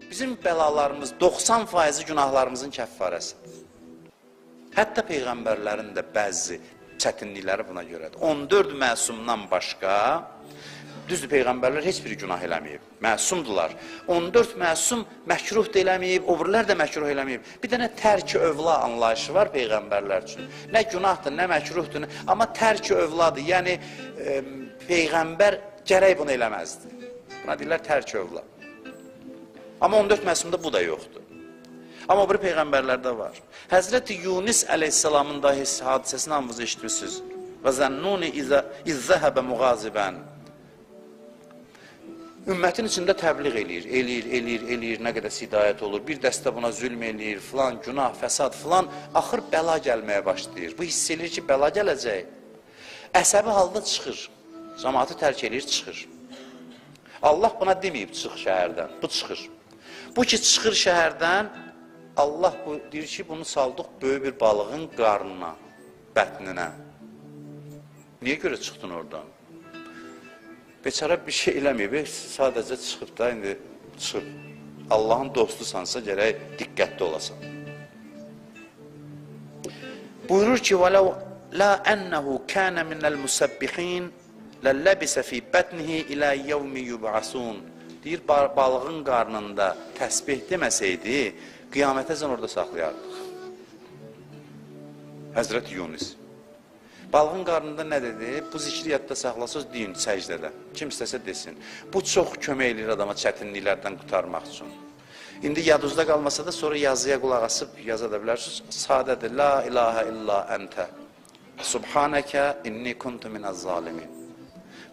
Bizim bəlalarımız 90% günahlarımızın kəffarəsidir. Hətta Peyğəmbərlərin də bəzi çətinlikləri buna görədir. 14 məsumdan başqa, düzdür, Peyğəmbərlər heç bir günah eləməyib, məsumdular. 14 məsum məkruh da eləməyib, öbürlər də məkruh eləməyib. Bir dənə tərk-i övla anlayışı var Peyğəmbərlər üçün. Nə günahdır, nə məkruhdur, amma tərk-i övladır. Yəni, Peyğəmbər gərək bunu eləməzdi. Buna deyirlər tərk-i övla. Amma 14 məsumda bu da yoxdur. Amma o bir Peyğəmbərlərdə var. Həzrəti Yunus əleyhissalamın dahi hadisəsini hamınız eşitmişsiniz. Və zənnuni izzəhəbə müğazibən. Ümmətin içində təbliğ eləyir, nə qədər hidayət olur. Bir dəstə buna zülm eləyir, filan, günah, fəsad, filan. Axır bəla gəlməyə başlayır. Bu hiss eləyir ki, bəla gələcək. Əsəbi halda çıxır. Cəmaatı tərk eləyir, çıxır. Allah buna deməyib, çıx şəhərdən. Bu çıxır. Bu ki, çıxır şəhərdən, Allah deyir ki, bunu saldıq böyük bir balığın qarnına, bətninə. Niyə görə çıxdın oradan? Beçara bir şey eləməyib, sadəcə çıxıb da, indi çıxıb. Allahın dostusansa gərək diqqətli olasan. Buyurur ki, وَلَوْ لَا أَنَّهُ كَانَ مِنَ الْمُسَبِّحِينَ لَلَّبِسَ فِي بَطْنِهِ إِلَى يَوْمِ يُبْعَثُونَ. Deyir, balığın qarnında təsbih deməsəydi, qiyamətəcən orada saxlayardıq. Həzrət Yunus. Balığın qarnında nə dedi? Bu zikri yadda saxlasız deyin səcdədə. Kim istəsə desin. Bu çox kömək edir adama çətinliklərdən qutarmaq üçün. İndi yadınızda qalmasa da sonra yazıya qulaq asıb yaza da bilərsiniz. Sadədir. La ilahə illa əntə. Subhanəkə inni kuntu minəz zalimin.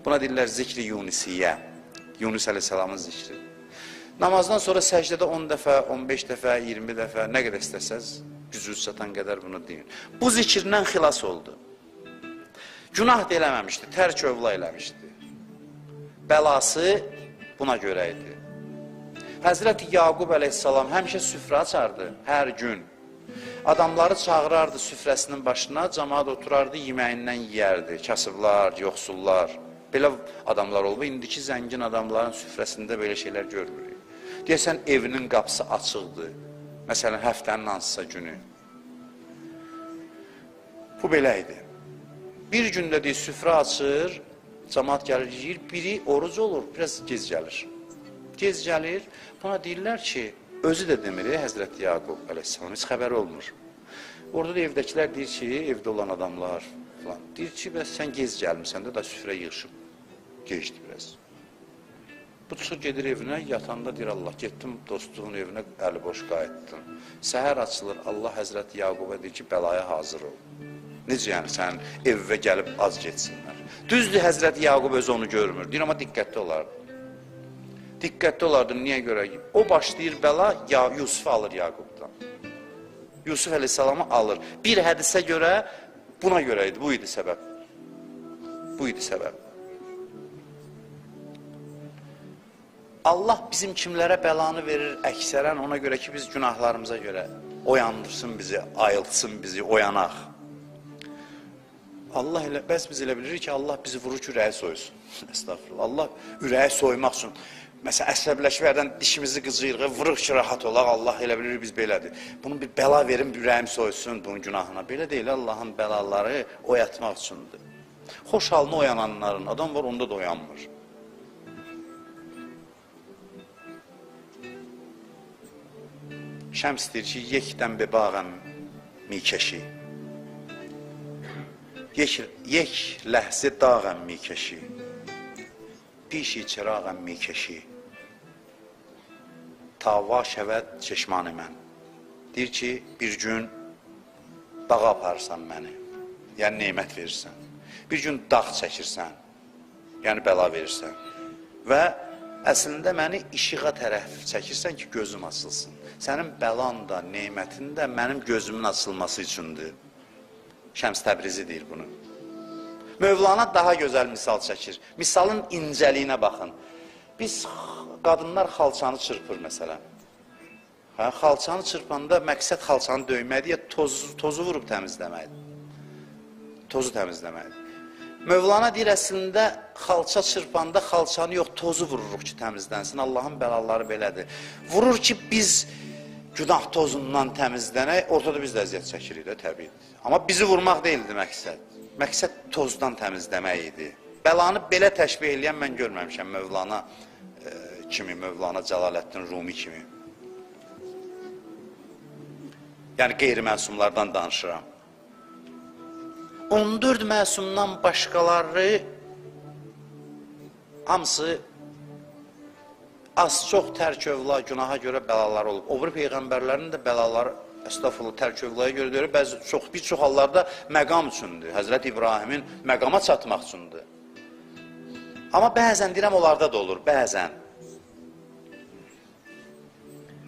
Buna deyirlər zikri Yunisiyyə. Yunus əleyhissalamın zikri. Namazdan sonra səcdədə 10 dəfə, 15 dəfə, 20 dəfə, nə qədər istəsəz, gücünüz çatan qədər bunu deyin. Bu zikirdən xilas oldu. Günah da eləməmişdi, tərk övla eləmişdi. Bəlası buna görə idi. Həzrəti Yaqub əleyhissalam həmişə süfrə açardı, hər gün. Adamları çağırardı süfrəsinin başına, cəmaat oturardı, yeməyindən yiyərdi. Kasıblar, yoxsullar. Belə adamlar olub, indiki zəngin adamların süfrəsində belə şeylər görmürük. Deyəsən, evinin qapısı açıqdır. Məsələn, həftənin hansısa günü. Bu belə idi. Bir gündə deyir, süfrə açır, cəmaat gəlir, yiyir, biri oruc olur, biraz gez gəlir. Gez gəlir, buna deyirlər ki, özü də demir, Həzrəti Yaqub əleyhissalam, heç xəbəri olmur. Orada da evdəkilər deyir ki, evdə olan adamlar falan, deyir ki, sən gez gəlmirsən də süfrə yığışıb, geçdi biraz. Bu çıxır, gedir evinə, yatanda deyir, Allah, getdim dostluğun evinə, əli boş qayıtdım. Səhər açılır, Allah Həzrəti Yaquba deyir ki, bəlaya hazır ol. Necə yəni, sənin evvə gəlib az geçsinlər. Düzdür, Həzrəti Yaqub özü onu görmür, deyir, amma diqqətli olardı. Diqqətli olardı, niyə görə? O başlayır bəla, Yusuf alır Yaqubdan. Yusuf əleyhissalamı alır. Bir hədisə görə, buna görə idi, bu idi səbəb. Bu idi səbəb. Allah bizim kimlərə bəlanı verir, əksərən ona görə ki, biz günahlarımıza görə oyandırsın bizi, ayıltsın bizi, oyanaq. Allah elə, bəs biz elə bilirik ki, Allah bizi vurur ki, ürəyi soysun. Estağfurullah. Allah ürəyi soymaq üçün, məsələn, əsəbləşməkdən dişimizi qıcıyırıq, vuruq ki, rahat olaq, Allah elə bilir biz belədir. Bunun bir bəla verin, ürəyim soysun bunun günahına. Belə deyil, Allahın bəlaları oyatmaq üçündür. Xoş halına oyananların, adam var, onda da oyanmır. Şəms deyir ki, yekdən bebağəm mikəşi. Yek ləhzi dağəm mikəşi. Pişi çırağəm mikəşi. Tava şəvət çeşmanı mən. Deyir ki, bir gün dağa aparırsan məni. Yəni, neymət verirsən. Bir gün dağ çəkirsən. Yəni, bəla verirsən. Və əslində məni işığa tərəf çəkirsən ki, gözüm açılsın. Sənin bəlan da, neymətin də mənim gözümün açılması üçündür. Şəms Təbrizi deyir bunu. Mövlana daha gözəl misal çəkir. Misalın incəliyinə baxın. Biz, qadınlar xalçanı çırpır, məsələn. Xalçanı çırpanda məqsəd xalçanı döymədir, ya tozu vurub təmizləməkdir. Tozu təmizləməkdir. Mövlana deyir, əslində xalça çırpanda xalçanı yox, tozu vururuq ki, təmizlənsin. Allahın bəlaları belədir. Vurur ki, biz günah tozundan təmizlənək, ortada biz də əziyyət çəkirik də, təbiidir. Amma bizi vurmaq deyildi məqsəd. Məqsəd tozdan təmizləmək idi. Bəlanı belə təşbih eləyən mən görməmişəm Mövlana kimi, Mövlana Cəlaləddin Rumi kimi. Yəni qeyri-məsumlardan danışıram. 14 məsumdan başqaları hamısı az çox tərk-övla, günaha görə bəlalar olub. O biri peyğəmbərlərin də bəlaları, əstəğfurullah, tərk-övlaya görə deyir, bir çox hallarda məqam üçündür. Həzrət İbrahimin məqama çatmaq üçündür. Amma bəzən deyirəm, onlarda da olur, bəzən.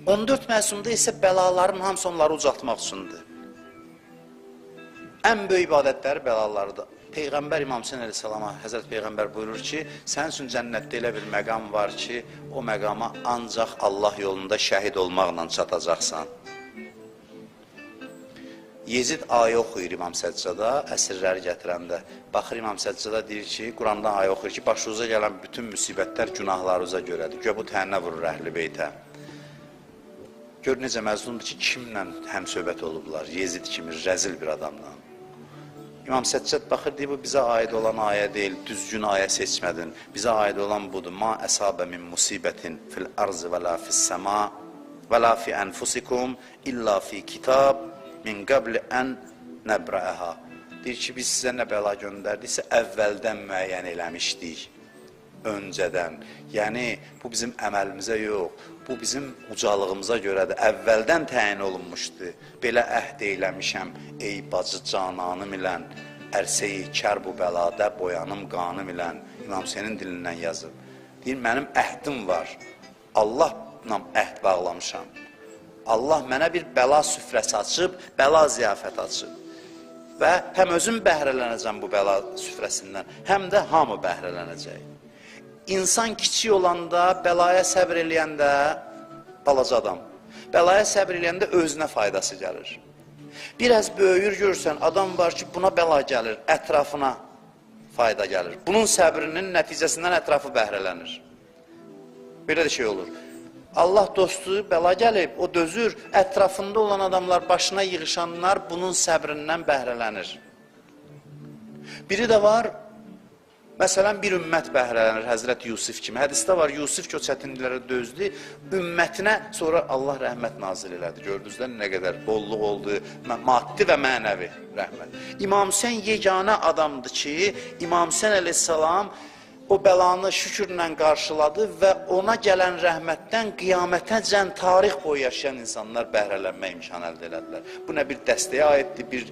14 məsumda isə bəlaların hamısı onları ucaltmaq üçündür. Ən böyük ibadətləri bəlalarıdır. Peyğəmbər İmam Hüseyn əleyhissalama, Həzrət Peyğəmbər buyurur ki, sənin üçün cənnətdə elə bir məqam var ki, o məqama ancaq Allah yolunda şəhid olmaqla çatacaqsan. Yezid ayə oxuyur İmam Səccada, əsirləri gətirəndə. Baxır İmam Səccada deyir ki, Qurandan ayə oxuyur ki, başınıza gələn bütün müsibətlər günahlarınıza görədir. Gör, bu təhənnə vurur əhl-i beytə. Gör, necə məzlumdur ki, kimlə həmsöhbət olublar, Yezid kimi rəzil bir adamla. İmam Səccad baxır, deyir, bu bizə aid olan ayə deyil, düzgün ayə seçmədin. Bizə aid olan budur. Ma əsabə min musibətin fil arzi və la fissəma və la fi ənfusikum illa fi kitab min qəbli ən nəbrəəha. Deyir ki, biz sizə nə bəla göndərdiksə, əvvəldən müəyyən eləmişdik, öncədən. Yəni, bu bizim əməlimizə yox, bu bizim ucalığımıza görədir. Əvvəldən təyin olunmuşdur. Belə əhd eyləmişəm, ey bacı cananım ilən, ərsəyi kər bu bəlada boyanım qanım ilən. İmam Hüseynin dilindən yazıb. Deyir, mənim əhdim var. Allahla əhd bağlamışam. Allah mənə bir bəla süfrəsi açıb, bəla ziyafət açıb. Və həm özüm bəhrələnəcəm bu bəla süfrəsindən, həm də hamı bəhrələnəcək. İnsan kiçik olanda, bəlaya səbr eləyəndə, balaca adam, bəlaya səbr eləyəndə özünə faydası gəlir. Biraz böyüyür, görürsən, adam var ki, buna bəla gəlir, ətrafına fayda gəlir. Bunun səbrinin nəticəsindən ətrafı bəhrələnir. Belə də şey olur. Allah dostu bəla gəlib, o dözür, ətrafında olan adamlar, başına yığışanlar bunun səbrindən bəhrələnir. Biri də var, məsələn, bir ümmət bəhrələnir, Həzrət Yusif kimi. Hədisdə var, Yusif ki, o çətinliklərə dözdü, ümmətinə sonra Allah rəhmət nazil elədi. Gördünüz də nə qədər bolluq oldu, maddi və mənəvi rəhmət. İmam Hüseyn yeganə adamdır ki, İmam Hüseyn əleyhissalam o bəlanı şükürlə qarşıladı və ona gələn rəhmətdən qiyamətəcən tarix boyu yaşayan insanlar bəhrələnmə imkanı əldə elədilər. Bu nə bir dəstəyə aiddir, bir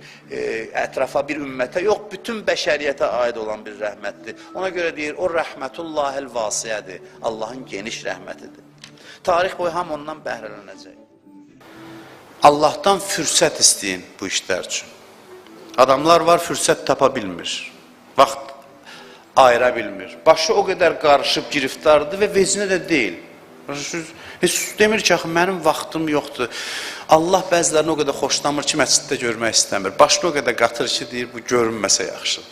ətrafa, bir ümmətə, yox, bütün bəşəriyyətə aid olan bir rəhmətdir. Ona görə deyir, o rəhmətullahil vasiyədir, Allahın geniş rəhmətidir. Tarix boyu hamı ondan bəhrələnəcək. Allahdan fürsət istəyin bu işlər üçün. Adamlar var, fürsət tapa bilmir, vaxt ayıra bilmir. Başı o qədər qarışıb giriftardır və vecinə də deyil. Heç demir ki, axı, mənim vaxtım yoxdur. Allah bəzilərini o qədər xoşlamır ki, məsciddə görmək istəmir. Başını o qədər qatır ki, deyir, bu görünməsə yaxşı.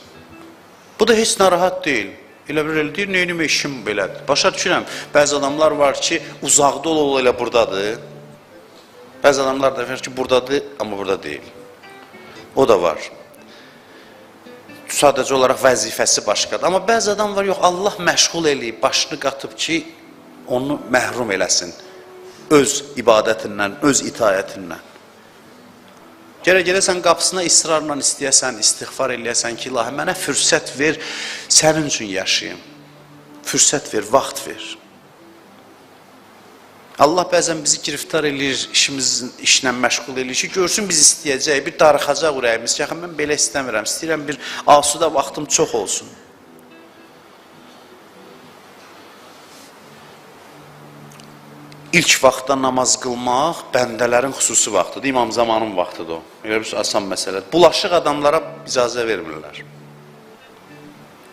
Bu da heç narahat deyil. Elə bir elə deyir, neynim işim belədir. Başa düşürəm, bəzi adamlar var ki, uzaqda ol, elə buradadır. Bəzi adamlar da var ki, buradadır, amma burada deyil. O da var. Sadəcə olaraq vəzifəsi başqadır. Amma bəzi adam var, yox, Allah məşğul eləyib, başını qatıb ki, onu məhrum eləsin. Öz ibadətindən, öz itayətindən. Gərək qapısına israrla istəyəsən, istiğfar eləyəsən ki, ilahi, mənə fürsət ver, sənin üçün yaşayayım. Fürsət ver, vaxt ver. Allah bəzən bizi giriftar eləyir, işlə məşğul eləyir ki, görsün biz istəyəcək, bir darıxacaq ürəyimiz ki, mən belə istəmirəm, istəyirəm bir asuda vaxtım çox olsun. İlk vaxtda namaz qılmaq bəndələrin xüsusi vaxtıdır, İmam Zamanın vaxtıdır o. Elə bir asan məsələdir. Bulaşıq adamlara icazə vermirlər.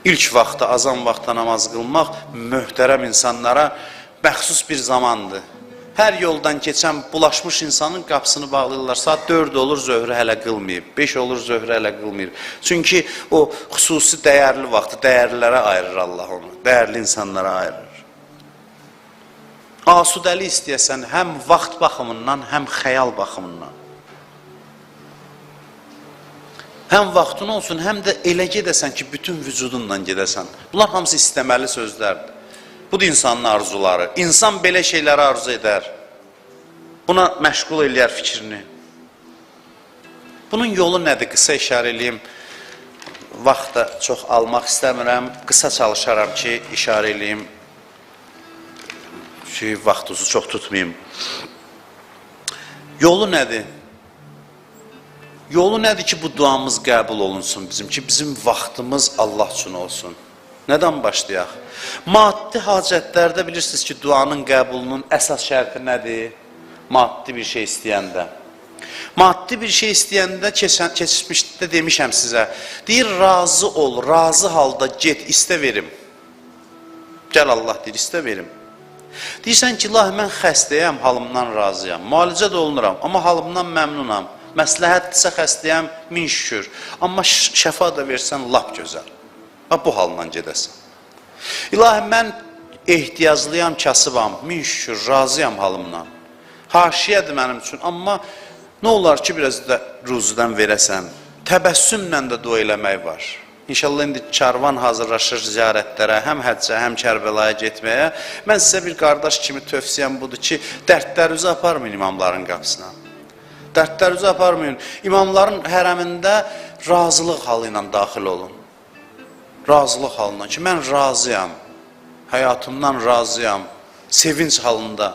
İlk vaxtda, azan vaxtda namaz qılmaq möhtərəm insanlara məxsus bir zamandır. Hər yoldan keçən bulaşmış insanın qapısını bağlayırlar. Saat 4 olur, zöhrü hələ qılmayıb. 5 olur, zöhrü hələ qılmayıb. Çünki o xüsusi dəyərli vaxtı, dəyərlilərə ayırır Allah onu. Dəyərli insanlara ayırır. Asudəli istəyəsən həm vaxt baxımından, həm xəyal baxımından. Həm vaxtın olsun, həm də elə gedəsən ki, bütün vücudunla gedəsən. Bunlar hamısı istəməli sözlərdir. Bu da insanın arzuları. İnsan belə şeyləri arzu edər. Buna məşğul eləyər fikrini. Bunun yolu nədir? Qısa işarə eləyim. Vaxt da çox almaq istəmirəm. Qısa çalışaram ki, işarə eləyim. Ki, vaxtınızı çox tutmayayım. Yolu nədir? Yolu nədir ki, bu duamız qəbul olunsun bizim ki, bizim vaxtımız Allah üçün olsun. Nədən başlayaq? Maddi hacətlərdə bilirsiniz ki, duanın qəbulunun əsas şərti nədir? Maddi bir şey istəyəndə. Maddi bir şey istəyəndə keçmişdə demişəm sizə. Deyir, razı ol, razı halda get, istə verim. Gəl Allah deyir, istə verim. Deyirsən ki, ilahi, mən xəstəyəm, halımdan razıyam. Müalicə də olunuram, amma halımdan məmnunam. Məsləhətdirsə xəstəyəm, min şükür. Amma şəfa da versən, lap gözəl. Bu halından gedəsən. İlahi, mən ehtiyaclıyam, kasıbam, min şükür, razıyam halımdan. Haşiyədir mənim üçün, amma nə olar ki, biraz da ruzudan verəsən. Təbəssümlə də dua eləmək var. İnşallah indi karvan hazırlaşır ziyarətlərə, həm həccə, həm Kərbəlaya getməyə. Mən sizə bir qardaş kimi tövsiyəm budur ki, dərdlərinizi aparmayın imamların qapısına. Dərdlərinizi aparmayın. İmamların hərəmində razılıq halı ilə daxil olun. Razılıq halına ki, mən razıyam, həyatımdan razıyam, sevinç halında.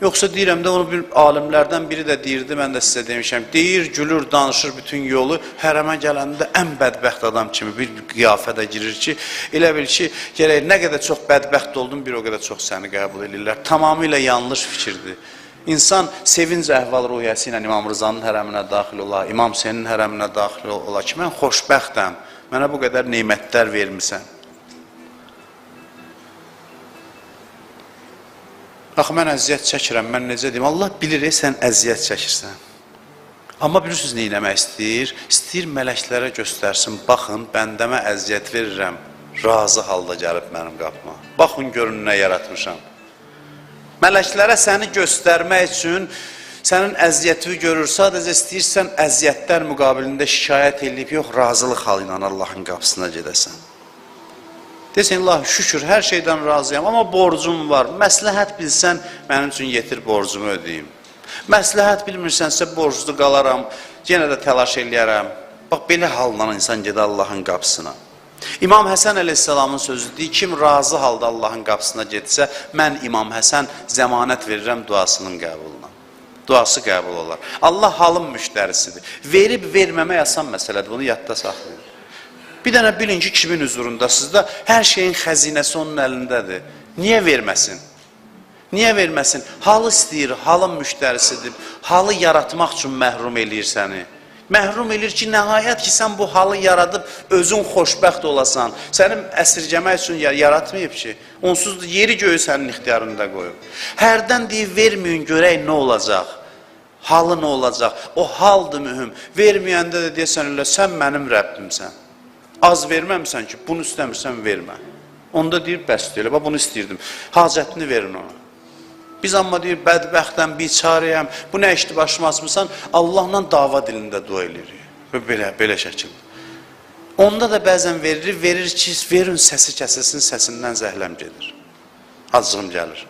Yoxsa deyirəm də, onu bir alimlərdən biri də deyirdi, mən də sizə demişəm, deyir, gülür, danışır bütün yolu, hərəmə gələndə ən bədbəxt adam kimi bir qiyafədə girir ki, elə bil ki, gələk, nə qədər çox bədbəxt oldun, bir o qədər çox səni qəbul edirlər. Tamamilə yanlış fikirdir. İnsan sevinc əhval-ruhiyyəsi ilə İmam Rızanın hərəminə daxil ola, İmam Hüseynin hərəminə daxil ola ki, mən xoşbəxtəm, mənə bu qədər neymətlər vermirsən. Axı, mən əziyyət çəkirəm, mən necə deyim, Allah bilir, sən əziyyət çəkirsən. Amma bilirsiniz, nə eləmək istəyir? İstəyir mələklərə göstərsin, baxın, bəndəmə əziyyət verirəm, razı halda gəlib mənim qapıma. Baxın, görün, nə yaratmışam. Mələklərə səni göstərmək üçün sənin əziyyətini görür, sadəcə istəyirsən əziyyətlər müqabilində şikayət edib, yox, razılıq halı ilə Allahın qapısına gedəsən. Desən, Allah, şükür, hər şeydən razıyam, amma borcum var. Məsləhət bilsən, mənim üçün yetir borcumu ödəyim. Məsləhət bilmirsənsə, borclu qalaram, yenə də təlaş eləyərəm. Bax, belə halla insan gedə Allahın qapısına. İmam Həsən əleyhissalamın sözü deyir, kim razı halda Allahın qapısına getsə, mən İmam Həsən zəmanət verirəm duasının qəbuluna. Duası qəbul olar. Allah halın müştərisidir. Verib verməmək asan məsələdir, bunu yadda saxlayın. Bir dənə bilin ki, kimin huzurundasınız da, hər şeyin xəzinəsi onun əlindədir. Niyə verməsin? Niyə verməsin? Halı istəyir, halın müştərisidir. Halı yaratmaq üçün məhrum eləyir səni. Məhrum eləyir ki, nəhayət ki, sən bu halı yaradıb, özün xoşbəxt olasan. Sənin əsirgəmək üçün yaratmayıb ki, onsuz da yeri göyü sənin ixtiyarında qoyub. Hərdən deyib, verməyin, görək nə olacaq? Halı nə olacaq? O haldır mühüm. Verməyəndə də deyəsən, sən mənim Rəbbimsən. Az verməmsən ki, bunu istəmirsən, vermə. Onda deyir, bəs deyil, bunu istəyirdim. Hacətini verin ona. Biz amma deyir, bədbəxtəm, biçarəyəm, bu nə işdir başıma açmısan, Allahla dava dilində dua edirik. Belə şəkil. Onda da bəzən verir ki, verin səsi kəsilsin, səsindən zəhləm gedir. Acığım gəlir.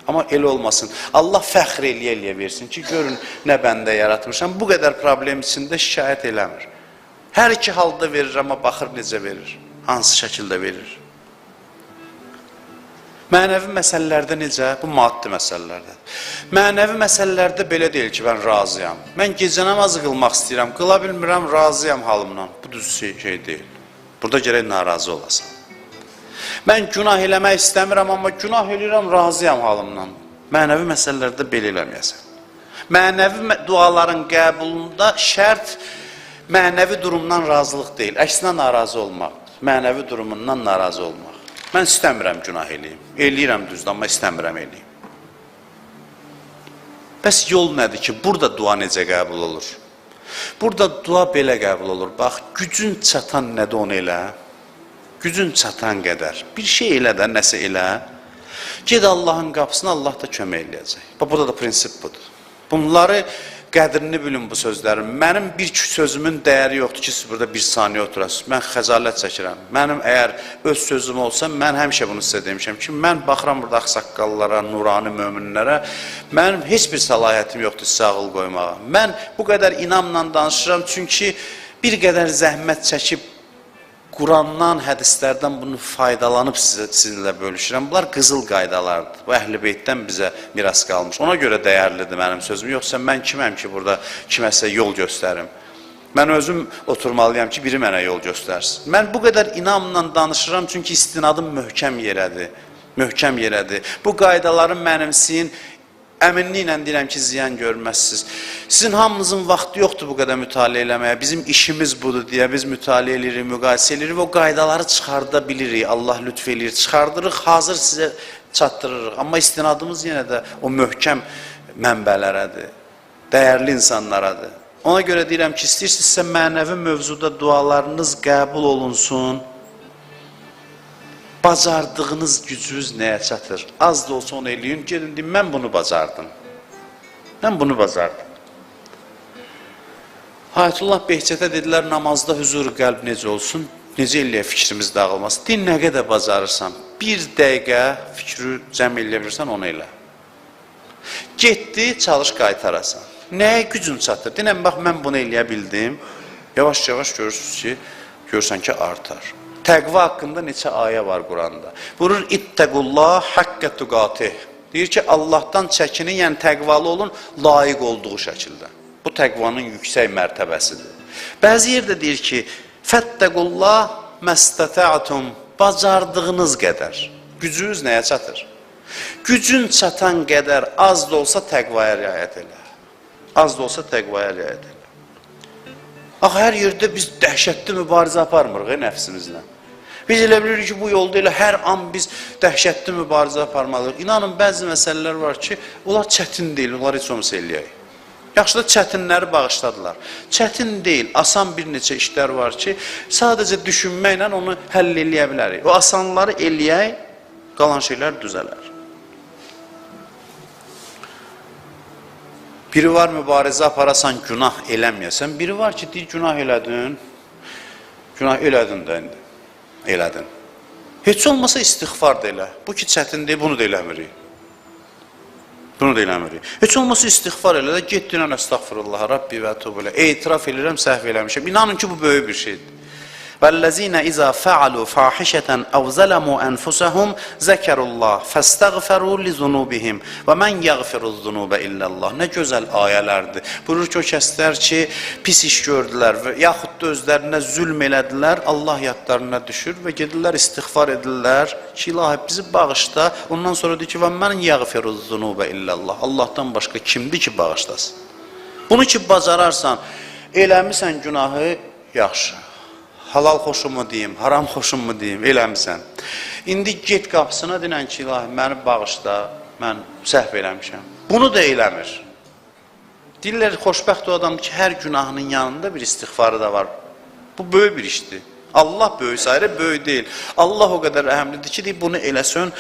Amma elə olmasın. Allah fəxr eləyə versin ki, görün nə bəndə yaratmışam, bu qədər problem içində şikayət eləmir. Hər iki halda verir, amma baxır necə verir, hansı şəkildə verir. Mənəvi məsələlərdə necə? Bu maddi məsələlərdə. Mənəvi məsələlərdə belə deyil ki, mən razıyam. Mən gecə namazı qılmaq istəyirəm, qıla bilmirəm, razıyam halımdan. Bu düz şey deyil. Burada gərək narazı olasan. Mən günah eləmək istəmirəm, amma günah eləyirəm, razıyam halımdan. Mənəvi məsələlərdə belə eləməyəsən. Mənəvi duaların qəbulunda şərt mənəvi durumdan razılıq deyil, əksinə narazı olmaq, mənəvi durumundan narazı olmaq. Mən istəmirəm günah eləyim, eləyirəm düzdür, amma istəmirəm eləyim. Bəs yol nədir ki, burada dua necə qəbul olur? Burada dua belə qəbul olur. Bax, gücün çatan nədir onu elə? Gücün çatan qədər. Bir şey elə də, nəsə elə. Ged Allahın qapısına, Allah da kömək eləyəcək. Bax, burada da prinsip budur. Bunları qədrini bilin bu sözlərin. Mənim bir sözümün dəyəri yoxdur ki, siz burada bir saniyə oturasınız. Mən xəcalət çəkirəm. Mənim əgər öz sözüm olsa, mən həmişə bunu sizə demişəm ki, mən baxıram burada ağsaqqallara, nurani möminlərə, mənim heç bir səlahiyyətim yoxdur sizə ağıl qoymağa. Mən bu qədər inamla danışıram, çünki bir qədər zəhmət çəkib Qurandan, hədislərdən bunu faydalanıb sizinlə bölüşürəm. Bunlar qızıl qaydalardır. Bu Əhl-i Beytdən bizə miras qalmış. Ona görə dəyərlidir mənim sözüm. Yoxsa mən kiməm ki, burada kiməsə yol göstərim? Mən özüm oturmalıyam ki, biri mənə yol göstərsin. Mən bu qədər inamla danışıram, çünki istinadım möhkəm yerədir. Möhkəm yerədir. Bu qaydaları mənimsiyin. Əminliklə deyirəm ki, ziyan görməzsiniz. Sizin hamınızın vaxtı yoxdur bu qədər mütaliə eləməyə. Bizim işimiz budur deyə biz mütaliə edirik, müqayisə edirik və o qaydaları çıxarda bilirik. Allah lütf eləyir, çıxardırıq, hazır sizə çatdırırıq. Amma istinadımız yenə də o möhkəm mənbələrədir, dəyərli insanlaradır. Ona görə deyirəm ki, istəyirsinizsə mənəvi mövzuda dualarınız qəbul olunsun. Bacardığınız gücünüz nəyə çatır? Az da olsa onu eləyin, gelin deyim, mən bunu bacardım. Mən bunu bacardım. Ayətullah Behçətə dedilər, namazda huzur qəlb necə olsun? Necə eləyə fikrimiz dağılmasın? Din nə qədər bacarırsan, bir dəqiqə fikri cəm eləyə bilirsən, onu elə. Getdi, çalış qaytarasan. Nəyə gücün çatır? Dinəm, bax, mən bunu eləyə bildim. Yavaş-yavaş görürsən ki, artar. Təqva haqqında neçə ayə var Quranda. Buyurur, İttəqullah haqqə tuqatih. Deyir ki, Allahdan çəkinin, yəni təqvalı olun, layiq olduğu şəkildə. Bu təqvanın yüksək mərtəbəsidir. Bəzi yerdə deyir ki, Fəttəqullah məstətə'tum, bacardığınız qədər. Gücünüz nəyə çatır? Gücün çatan qədər az da olsa təqvaya riayət elə. Az da olsa təqvaya riayət elə. Axı, hər yerdə biz dəhşətli mübarizə aparmırıq nəfsimizlə. Biz elə bilirik ki, bu yolda elə hər an biz dəhşətli mübarizə aparmalıyıq. İnanın, bəzi məsələlər var ki, onlar çətin deyil, onlar heç olmasa eləyək. Yaxşı da çətinləri bağışladılar. Çətin deyil, asan bir neçə işlər var ki, sadəcə düşünməklə onu həll eləyə bilərik. O asanları eləyək, qalan şeylər düzələr. Biri var, mübarizə aparasan, günah eləməyəsən. Biri var ki, deyir, günah elədin. Günah elədin də indi. Elədin. Heç olmasa istiğfar da elə. Bu ki, çətin deyil, bunu da eləmirik. Bunu da eləmirik. Heç olmasa istiğfar elə də, getdin, əstəğfirullah, Rabbi və tubulə. Etiraf edirəm, səhv eləmişəm. İnanın ki, bu böyük bir şeydir. وَالَّذ۪ينَ اِذَا فَعَلُوا فَاحِشَةً اَوْ ظَلَمُوا أَنْفُسَهُمْ ذَكَرُوا اللّٰهِ فَاسْتَغْفَرُوا لِذُنُوبِهِمْ وَمَنْ يَغْفِرُ الذُّنُوبَ اِلَّا اللّٰهِ Nə gözəl ayələrdir. Buyurur ki, o kəslər ki, pis iş gördülər və yaxud da özlərinə zülm elədilər, Allah yadlarına düşür və gedirlər, istiğfar edirlər ki, ilahi bizi bağışla. Ondan sonra deyir ki, وَمَنْ يَغْفِرُ الذُّنُوبَ اِلَّا اللّٰهِ Allahdan başqa kimdir ki, bağışlasın? Bunu ki, bacararsan, eləmirsən günahı, yaxşı. Halal xoşumu deyim, haram xoşumu deyim, eləmirsən. İndi get qapısına deyən ki, ilahi, məni bağışla, mən səhv eləmişəm. Bunu da eləmir. Deyirlər, xoşbəxt o adam ki, hər günahının yanında bir istiğfarı da var. Bu böyük bir işdir. Allah böyük sayır, böyük deyil. Allah o qədər əhəmlidir ki, deyir, bunu eləsən,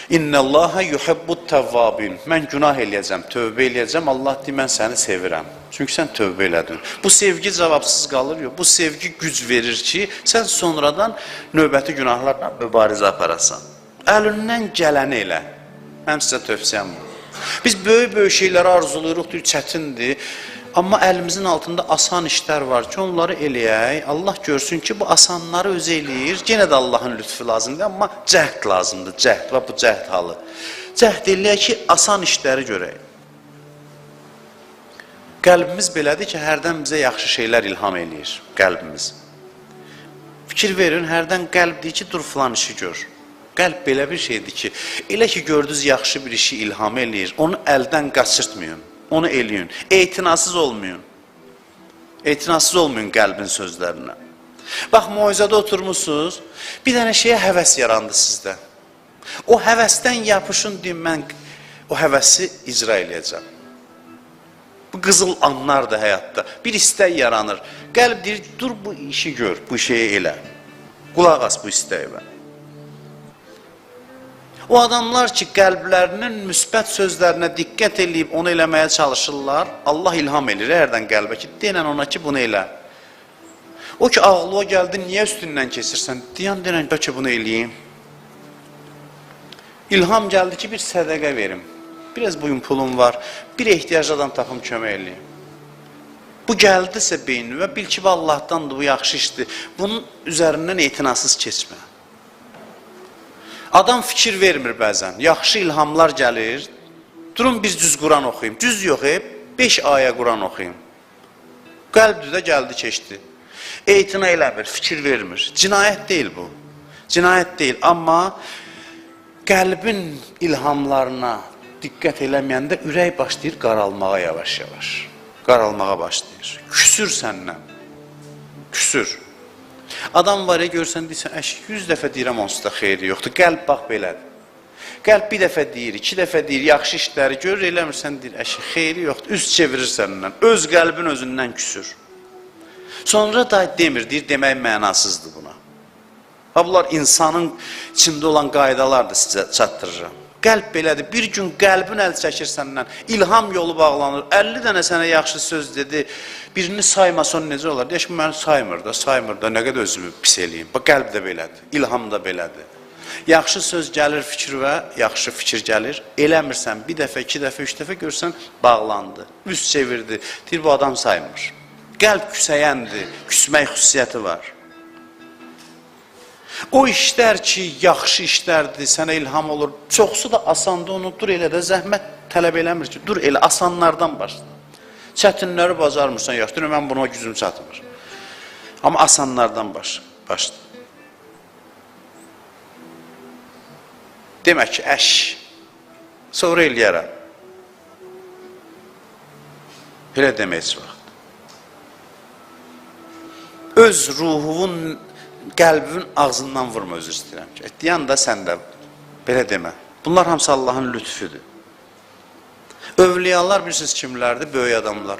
İnnəllaha yuhibbut təvvabin. Mən günah eləyəcəm, tövbə eləyəcəm, Allah deyir, mən səni sevirəm. Çünki sən tövbə elədin. Bu sevgi cavabsız qalır, yox. Bu sevgi güc verir ki, sən sonradan növbəti günahlarla mübarizə aparasan. Əlindən gələni elə. Mənim sizə tövsiyəm bu. Biz böyük şeyləri arzuluyuruq, deyir, çətindir. Amma əlimizin altında asan işlər var ki, onları eləyək. Allah görsün ki, bu asanları özü eləyir. Yenə də Allahın lütfu lazımdır, amma cəhd lazımdır, cəhd və bu cəhd halı. Cəhd eləyək ki, asan işləri görək. Qəlbimiz belədir ki, hərdən bizə yaxşı şeylər ilham eləyir, qəlbimiz. Fikir verin, hərdən qəlb deyir ki, dur filan işi gör. Qəlb belə bir şeydir ki, elə ki, gördünüz yaxşı bir işi ilham eləyir, onu əldən qaçırtmayın. Onu eləyin. Etinasız olmayın. Etinasız olmayın qəlbin sözlərinə. Bax, muizədə oturmuşsunuz, bir dənə şeyə həvəs yarandı sizdə. O həvəsdən yapışın, deyim, mən o həvəsi icra eləyəcəm. Bu qızıl anlardır həyatda. Bir istək yaranır. Qəlb deyir, dur bu işi gör, bu şeyi elə. Qulaq as bu istəyə. O adamlar ki, qəlblərinin müsbət sözlərinə diqqət eləyib, onu eləməyə çalışırlar, Allah ilham edir hərdən qəlbə ki, denən ona ki, bunu elə. O ki, ağlığa gəldi, niyə üstündən keçirsən? Denən, bəlkə bunu eləyim. İlham gəldi ki, bir sədəqə verim. Biraz bugün pulum var, bir ehtiyaclı adam tapım kömək eləyim. Bu gəldisə beynimə, bil ki, Allahdandır, bu yaxşı işdir. Bunun üzərindən etinasız keçmə. Adam fikir vermir bəzən, yaxşı ilhamlar gəlir, durun bir cüz Quran oxuyayım, cüz yox, 5 ayə Quran oxuyayım. Qəlbdir də gəldi, keçdi. Etina eləmir, fikir vermir. Cinayət deyil bu, cinayət deyil, amma qəlbin ilhamlarına diqqət eləməyəndə ürək başlayır qaralmağa yavaş-yavaş. Qaralmağa başlayır. Küsür səndən. Küsür. Adam var ya, görsən, deyirsən, 100 dəfə deyirəm, onsuz da xeyri yoxdur. Qəlb bax belədir. Qəlb bir dəfə deyir, 2 dəfə deyir, yaxşı işləri görür, eləmirsən, deyir, xeyri yoxdur. Üz çevirir səndən. Öz qəlbin özündən küsür. Sonra da demir, deyir, demək mənasızdır buna. Ha, bunlar insanın içində olan qaydalardır, sizə çatdırıram. Qəlb belədir, bir gün qəlbin əl çəkir səndən, ilham yolu bağlanır, 50 dənə sənə yaxşı söz dedi, birini saymasan necə olar? Deyək ki, məni saymır da, nə qədər özümü pis eləyim. Bax, qəlb də belədir, ilham da belədir. Yaxşı söz gəlir fikir və yaxşı fikir gəlir, eləmirsən, bir dəfə, 2 dəfə, 3 dəfə görsən, bağlandı, üst çevirdi, deyir, bu adam saymır. Qəlb küsəyəndir, küsmək xüsusiyyəti var. O işlər ki, yaxşı işlərdir, sənə ilham olur, çoxsu da asandır, onu dur elə də zəhmət tələb eləmir ki, dur elə, asanlardan başla. Çətinləri bacarmırsan, yaxşı, dur, mən buna gücüm çatmır. Amma asanlardan başla. Demək ki, sonra eləyərəm. Elə demək heç vaxt. Öz ruhun, qəlbin ağzından vurma, özür istəyirəm ki, deyən də sən də, belə demə. Bunlar hamısı Allahın lütfüdür. Övliyalar bilirsiniz kimlərdir? Böyük adamlar.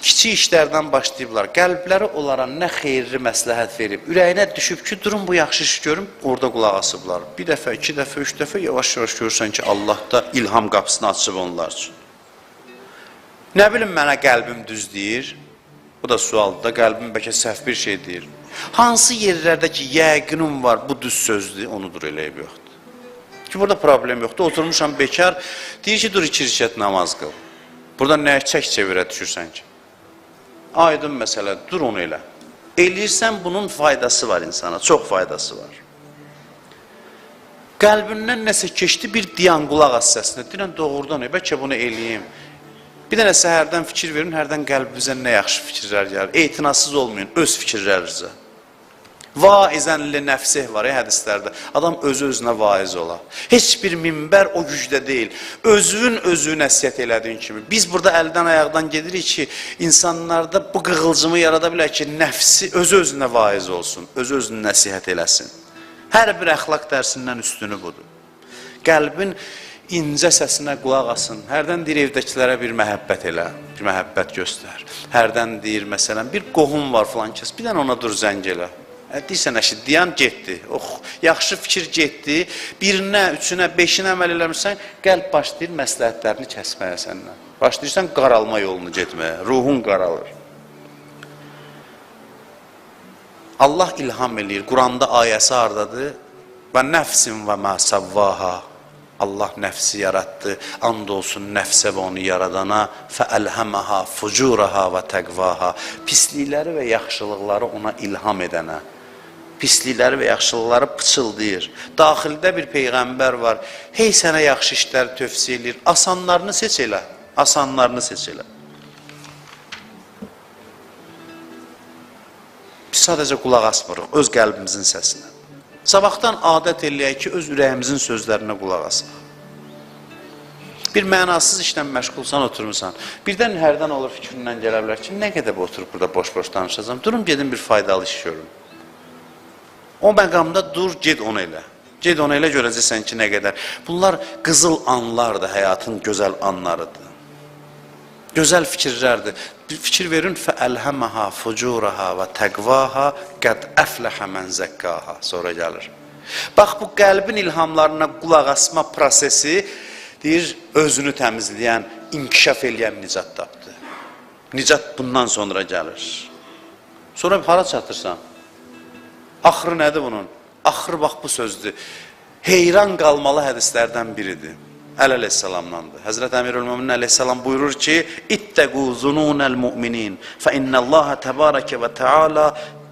Kiçik işlərdən başlayıblar. Qəlbləri onlara nə xeyirli məsləhət verib, ürəyinə düşüb ki, durun bu yaxşı iş görüm, orada qulaq asıblar. Bir dəfə, 2 dəfə, 3 dəfə yavaş-yavaş görürsən ki, Allah da ilham qapısını açıb onlar üçün. Nə bilim, mənə qəlbim düz deyir. Bu da sualdır da, qəlbim bəlkə səhv bir şey deyir. Hansı yerlərdə ki, yəqinim var, bu düz sözdür, onudur eləyib yoxdur. Ki, burada problem yoxdur. Oturmuşam bekar, deyir ki, dur 2 rükət namaz qıl. Burada nə çək çevirə düşürsən ki? Aydın məsələ, dur onu elə. Eləyirsən, bunun faydası var insana, çox faydası var. Qəlbindən nəsə keçdi, bir diyan qulaq as səsinə. Deyirən, doğrudan, bəlkə bunu eləyim. Bir dənə səhərdən fikir verin, hərdən qəlbimizə nə yaxşı fikirlər gəlir. Etinasız olmayın, öz fikirlərinizə. Vaizənli nəfsih var hədislərdə. Adam özü-özünə vaiz ola. Heç bir minbər o gücdə deyil. Özün özü nəsiyyət elədiyin kimi. Biz burada əldən ayaqdan gedirik ki, insanlarda bu qığılcımı yarada bilər ki, nəfsi özü-özünə vaiz olsun, özü-özünə nəsiyyət eləsin. Hər bir əxlaq dərsindən üstünü budur. Qəlbin incə səsinə qulaq asın. Hərdən deyir, evdəkilərə bir məhəbbət elə, bir məhəbbət göstər. Hərdən deyir, məsələn, bir qohum var filan kəs, bir dənə ona dur zəng elə. Deyirsən, deyən getdi, yaxşı fikir getdi, birinə, üçünə, beşinə əməl eləmirsən, qəlb başlayır məsləhətlərini kəsməyə səndən. Başlayırsan qaralma yolunu getməyə, ruhun qaralır. Allah ilham eləyir, Quranda ayəsi hardadır? Və nəfsin və mə səvvaha. Allah nəfsi yaratdı, and olsun nəfsə və onu yaradana, fəəlhəməha, fucuraha və təqvaha. Pislikləri və yaxşılıqları ona ilham edənə, pislikləri və yaxşılıqları pıçıldayır. Daxildə bir peyğəmbər var, hey sənə yaxşı işləri tövsiyə edir, asanlarını seç elə, asanlarını seç elə. Biz sadəcə qulaq asmırıq, öz qəlbimizin səsinə. Sabahdan adət eləyək ki, öz ürəyimizin sözlərinə qulaq asaq. Bir mənasız işlə məşğulsan, oturmuşsan. Birdən hərdən olur fikrindən gələ bilər ki, nə qədər oturub burada boş-boş danışacağım. Durun, gedin bir faydalı iş görün. O məqamda dur, ged onu elə. Ged onu elə, görəcəksən ki, nə qədər. Bunlar qızıl anlardır, həyatın gözəl anlarıdır. Gözəl fikirlərdir. Bir fikir verin, fəəlhəməhə fucurəhə və təqvahə qəd əfləhə mən zəkkahə. Sonra gəlir. Bax, bu qəlbin ilhamlarına qulaq asma prosesi deyir, özünü təmizləyən, inkişaf eləyən nicat tapdı. Nicat bundan sonra gəlir. Sonra hara çatırsan? Axırı nədir bunun? Axırı bax bu sözdür. Heyran qalmalı hədislərdən biridir. Əl əleyhissalamdandır. Həzrət Əmirül-Müminin əleyhissalam buyurur ki, İttəqu zununəl müminin fə innəllaha təbarəkə və təala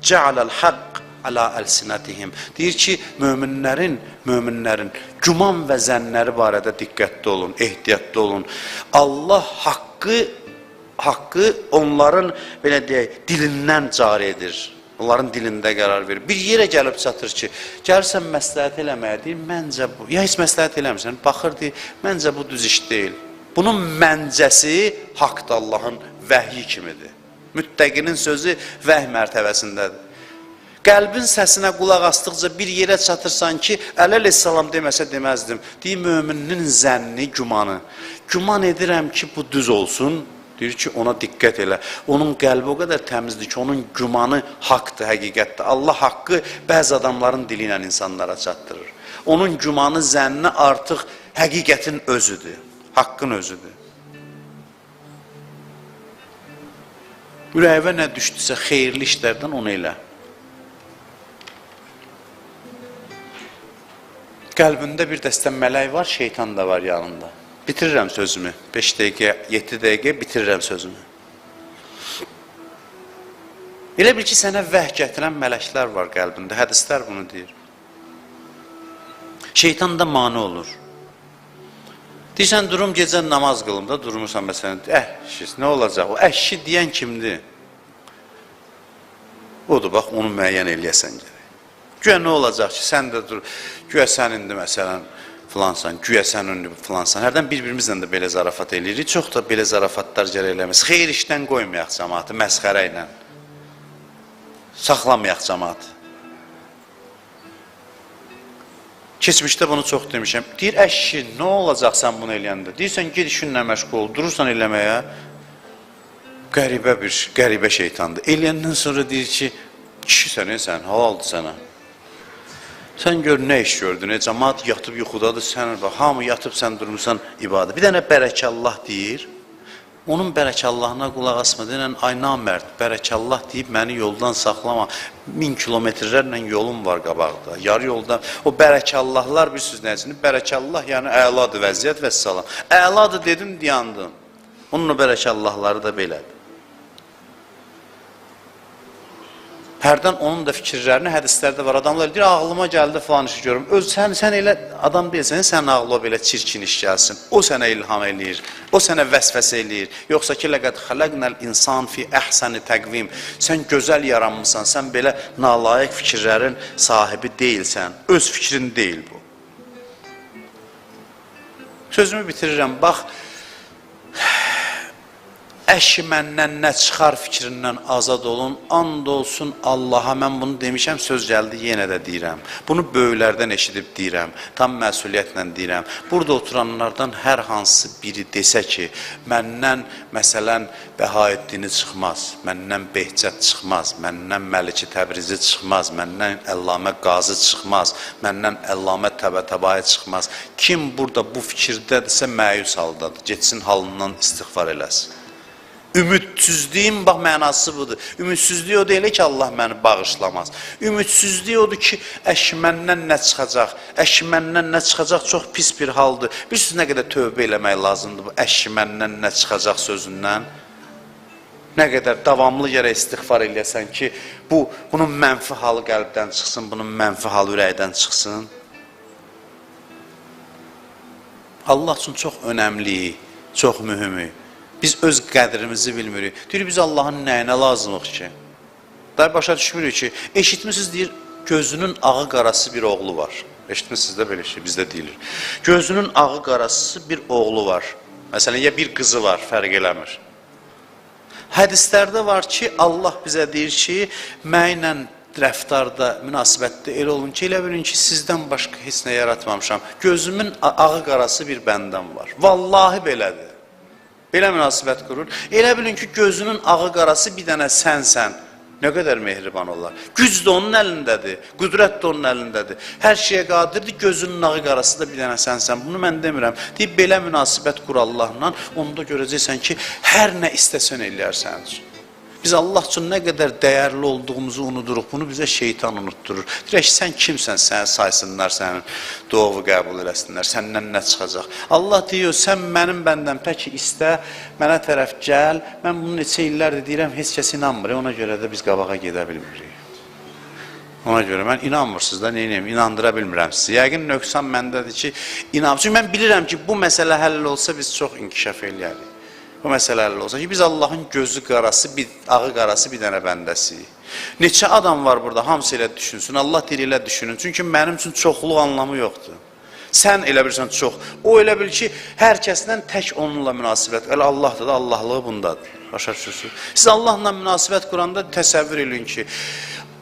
cəaləl haqq alə əlsinətihim. Deyir ki, möminlərin güman və zənnləri barədə diqqətli olun, ehtiyatlı olun. Allah haqqı onların belə deyək, dilindən cari edir. Onların dilində qərar verir. Bir yerə gəlib çatır ki, gəlirsən məsləhət eləməyə deyir, məncə bu. Ya heç məsləhət eləmirsən, baxır deyir, məncə bu düz iş deyil. Bunun məncəsi haqdır, Allahın vəhyi kimidir. Müttəqinin sözü vəhy mərtəbəsindədir. Qəlbin səsinə qulaq asdıqca bir yerə çatırsan ki, əleyhissalam deməsə deməzdim. Deyir, möminin zənni, gümanı. Güman edirəm ki, bu düz olsun. Deyir ki, ona diqqət elə. Onun qəlbi o qədər təmizdir ki, onun gümanı haqdır, həqiqətdir. Allah haqqı bəzi adamların dili ilə insanlara çatdırır. Onun gümanı, zənni artıq həqiqətin özüdür, haqqın özüdür. Ürəyivə nə düşdüsə xeyirli işlərdən onu elə. Qəlbində bir dəstə mələk var, şeytan da var yanında. Bitirirəm sözümü. 5 dəqiqə, 7 dəqiqə bitirirəm sözümü. Elə bil ki, sənə vəh gətirən mələklər var qəlbində. Hədislər bunu deyir. Şeytan da mane olur. Deyirsən, durum gecə namaz qılımda, durmursan məsələn, nə olacaq? O əşşi deyən kimdir? Odur, bax, onu müəyyən eləyəsən gərək. Güya nə olacaq ki, sən də dur, güya sən indi məsələn, filansan, güya sən ünlü filansan. Hərdən bir-birimizlə də belə zarafat eləyirik. Çox da belə zarafatlar gərək eləməz. Xeyr işdən qoymayaq cəmaatı, məsxərə ilə. Saxlamayaq cəmaatı. Keçmişdə bunu çox demişəm. Deyir, əşşi, nə olacaq sən bunu eləyəndə? Deyirsən, ged işinlə məşğul ol, durursan eləməyə. Qəribə şeytandır. Eləyəndən sonra deyir ki, kişisən, halaldır sənə. Sən gör, nə iş gördün, cəmaat yatıb yuxudadır, sən hamı yatıb, sən durmuşsan ibadə. Bir dənə bərəkallah deyir, onun bərəkallahına qulaq asma, deyən, ay namərd, bərəkallah deyib məni yoldan saxlama, 1000 kilometrlərlə yolum var qabaqda, yarı yolda, o bərəkallahlar bir söz nəzini, bərəkallah yəni əladır vəziyyət və salam. Əladır dedim, diyandım. Onun o bərəkallahları da belədir. Hərdən onun da fikirlərini hədislərdə var. Adamlar deyir, ağlıma gəldi falan işi görüm. Sən elə adam deyilsən, sənin ağlıma belə çirkin iş gəlsin. O sənə ilham eləyir, o sənə vəsvəsə eləyir. Yoxsa ki, ləqəd xələqnəl insan fi əhsəni təqvim. Sən gözəl yaranmışsan, sən belə nalayiq fikirlərin sahibi deyilsən. Öz fikrin deyil bu. Sözümü bitirirəm. Bax, əşi məndən nə çıxar fikrindən azad olun, and olsun Allaha, mən bunu demişəm, söz gəldi, yenə də deyirəm. Bunu böyüklərdən eşidib deyirəm, tam məsuliyyətlə deyirəm. Burada oturanlardan hər hansı biri desə ki, məndən məsələn Bəhaəddini çıxmaz, məndən Behçət çıxmaz, məndən Məliki Təbrizi çıxmaz, məndən Əllamə Qazi çıxmaz, məndən Əllamə Təbətəbai çıxmaz. Kim burada bu fikirdədirsə məyus haldadır, geçsin halından istiğfar eləsin. Ümidsizliyin, bax, mənası budur. Ümidsizliyi o deyil ki, Allah məni bağışlamaz. Ümidsizliyi odur ki, əşi məndən nə çıxacaq? Əşi məndən nə çıxacaq? Çox pis bir haldır. Bilirsiniz, nə qədər tövbə eləmək lazımdır bu əşi məndən nə çıxacaq sözündən? Nə qədər davamlı gərək istiğfar eləyəsən ki, bunun mənfi halı qəlbdən çıxsın, bunun mənfi halı ürəkdən çıxsın. Allah üçün çox önəmli, çox mühümü. Biz öz qədrimizi bilmirik. Deyir, biz Allahın nəyinə lazımıq ki? Daha başa düşmürük ki, eşitmişsiniz deyir, gözünün ağı qarası bir oğlu var. Eşitmişsiniz də belə şey, bizdə deyilir. Gözünün ağı qarası bir oğlu var. Məsələn, ya bir qızı var, fərq eləmir. Hədislərdə var ki, Allah bizə deyir ki, mənlə rəftarda, münasibətdə elə olun ki, elə bilin ki, sizdən başqa heç nə yaratmamışam. Gözümün ağı qarası bir bəndəm var. Vallahi belədir. Belə münasibət qurur. Elə bilin ki, gözünün ağı qarası bir dənə sənsən. Nə qədər mehriban olar. Güc də onun əlindədir, qüdrət də onun əlindədir. Hər şeyə qadirdir, gözünün ağı qarası da bir dənə sənsən. Bunu mən demirəm. Deyib, belə münasibət qur Allahla, onda görəcəksən ki, hər nə istəsən eləyərsən üçün. Biz Allah üçün nə qədər dəyərli olduğumuzu unuduruq, bunu bizə şeytan unutturur. Deyək ki, sən kimsən, səni saysınlar, sənin duovu qəbul eləsinlər, səndən nə çıxacaq? Allah deyir, sən mənim bəndən pəki istə, mənə tərəf gəl, mən bunu neçə illərdir deyirəm, heç kəs inanmır, ona görə də biz qabağa gedə bilmirik. Ona görə mən inanmırsınız da, neyiniyim, inandıra bilmirəm sizi. Yəqin nöqsan məndədir ki, inanmır. Çünki mən bilirəm ki, bu məsələ həll olsa biz çox inkişaf eləyərik. Bu məsələlərlə olsa ki, biz Allahın gözü qarası, ağı qarası bir dənə bəndəsiyik. Neçə adam var burada, hamısı elə düşünsün, Allah dili ilə düşünün. Çünki mənim üçün çoxluq anlamı yoxdur. Sən elə bilirsən çox. O elə bil ki, hər kəsdən tək onunla münasibət. Elə Allahdır da, Allahlığı bundadır. Başa düşürsünüz. Siz Allahla münasibət quranda təsəvvür edin ki,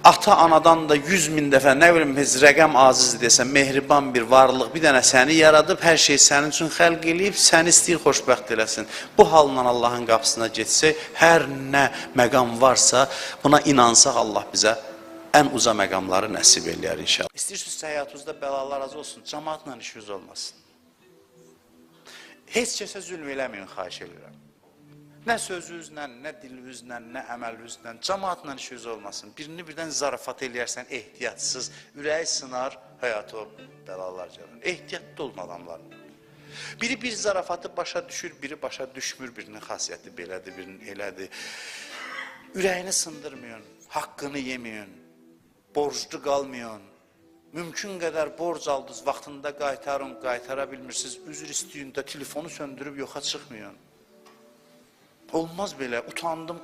ata-anadan da 100.000 dəfə, nə bilim, rəqəm aziz desə, mehriban bir varlıq, bir dənə səni yaradıb, hər şey sənin üçün xəlq eləyib, səni istəyir xoşbəxt eləsin. Bu halla Allahın qapısına getsək, hər nə məqam varsa, buna inansaq Allah bizə ən uca məqamları nəsib eləyər inşallah. İstəyirsiniz həyatınızda bəlalar az olsun, cəmaatla işiniz olmasın. Heç kəsə zülm eləməyin, xahiş edirəm. Nə sözünüzlə, nə dilinizlə, nə əməlinizlə, cəmaatla işiniz olmasın. Birini birdən zarafat eləyərsən, ehtiyatsız, ürəyi sınar, həyatı o bəlalar gəlir. Ehtiyatlı olun adamlarla. Biri bir zarafatı başa düşür, biri başa düşmür, birinin xasiyyəti belədir, birinin elədir. Ürəyini sındırmayın, haqqını yeməyin, borclu qalmayın. Mümkün qədər borc aldınız, vaxtında qaytarın, qaytara bilmirsiniz, üzr istəyin də telefonu söndürüb yoxa çıxmayın. Olmaz belə, utandım,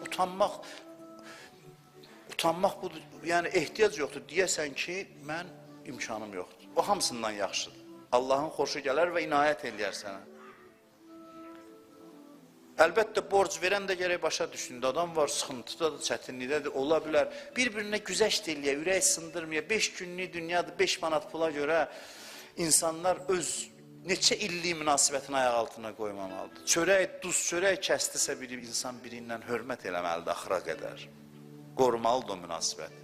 utanmaq budur, yəni ehtiyac yoxdur, deyəsən ki, mən imkanım yoxdur. O hamısından yaxşıdır. Allahın xoşu gələr və inayət eləyər sənə. Əlbəttə, borc verən də gərək başa düşündü. Adam var, sıxıntıdadır, çətinlikdədir, ola bilər. Bir-birinə güzəşt eləyə, ürək sındırmaya, 5 günlük dünyadır, 5 manat pula görə insanlar öz neçə illik münasibətini ayaq altına qoymamalıdır. Çörək, duz çörək kəsdisə bir insan biri ilə hörmət eləməlidir axıra qədər. Qorumalıdır o münasibət.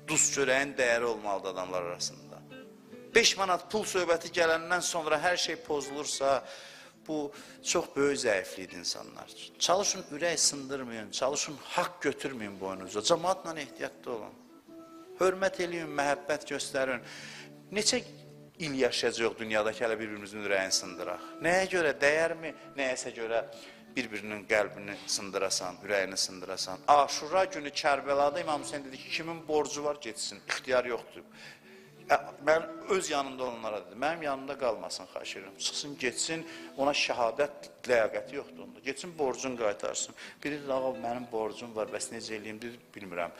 Duz çörəyin dəyəri olmalıdır adamlar arasında. 5 manat pul söhbəti gələndən sonra hər şey pozulursa, bu çox böyük zəiflikdir insanlar üçün. Çalışın, ürək sındırmayın, çalışın, haqq götürməyin boynunuza. Cəmaatla ehtiyatlı olun. Hörmət eləyin, məhəbbət göstərin. Neçə il yaşayacaq dünyadakı hələ bir-birimizin ürəyini sındıraq. Nəyə görə, dəyərmi? Nəyəsə görə bir-birinin qəlbini sındırasan, ürəyini sındırasan. Aşura günü Kərbəlada İmam Hüseyin dedi ki, kimin borcu var, getsin, ixtiyar yoxdur. Mən öz yanında onlara dedim, mənim yanında qalmasın, xahiş edirəm. Çıxsın, getsin, ona şəhadət ləyaqəti yoxdur onda. Getsin, borcunu qaytarsın. Biri dedi, ağa, mənim borcum var, bəs necə eləyim, dedi, bilmirəm.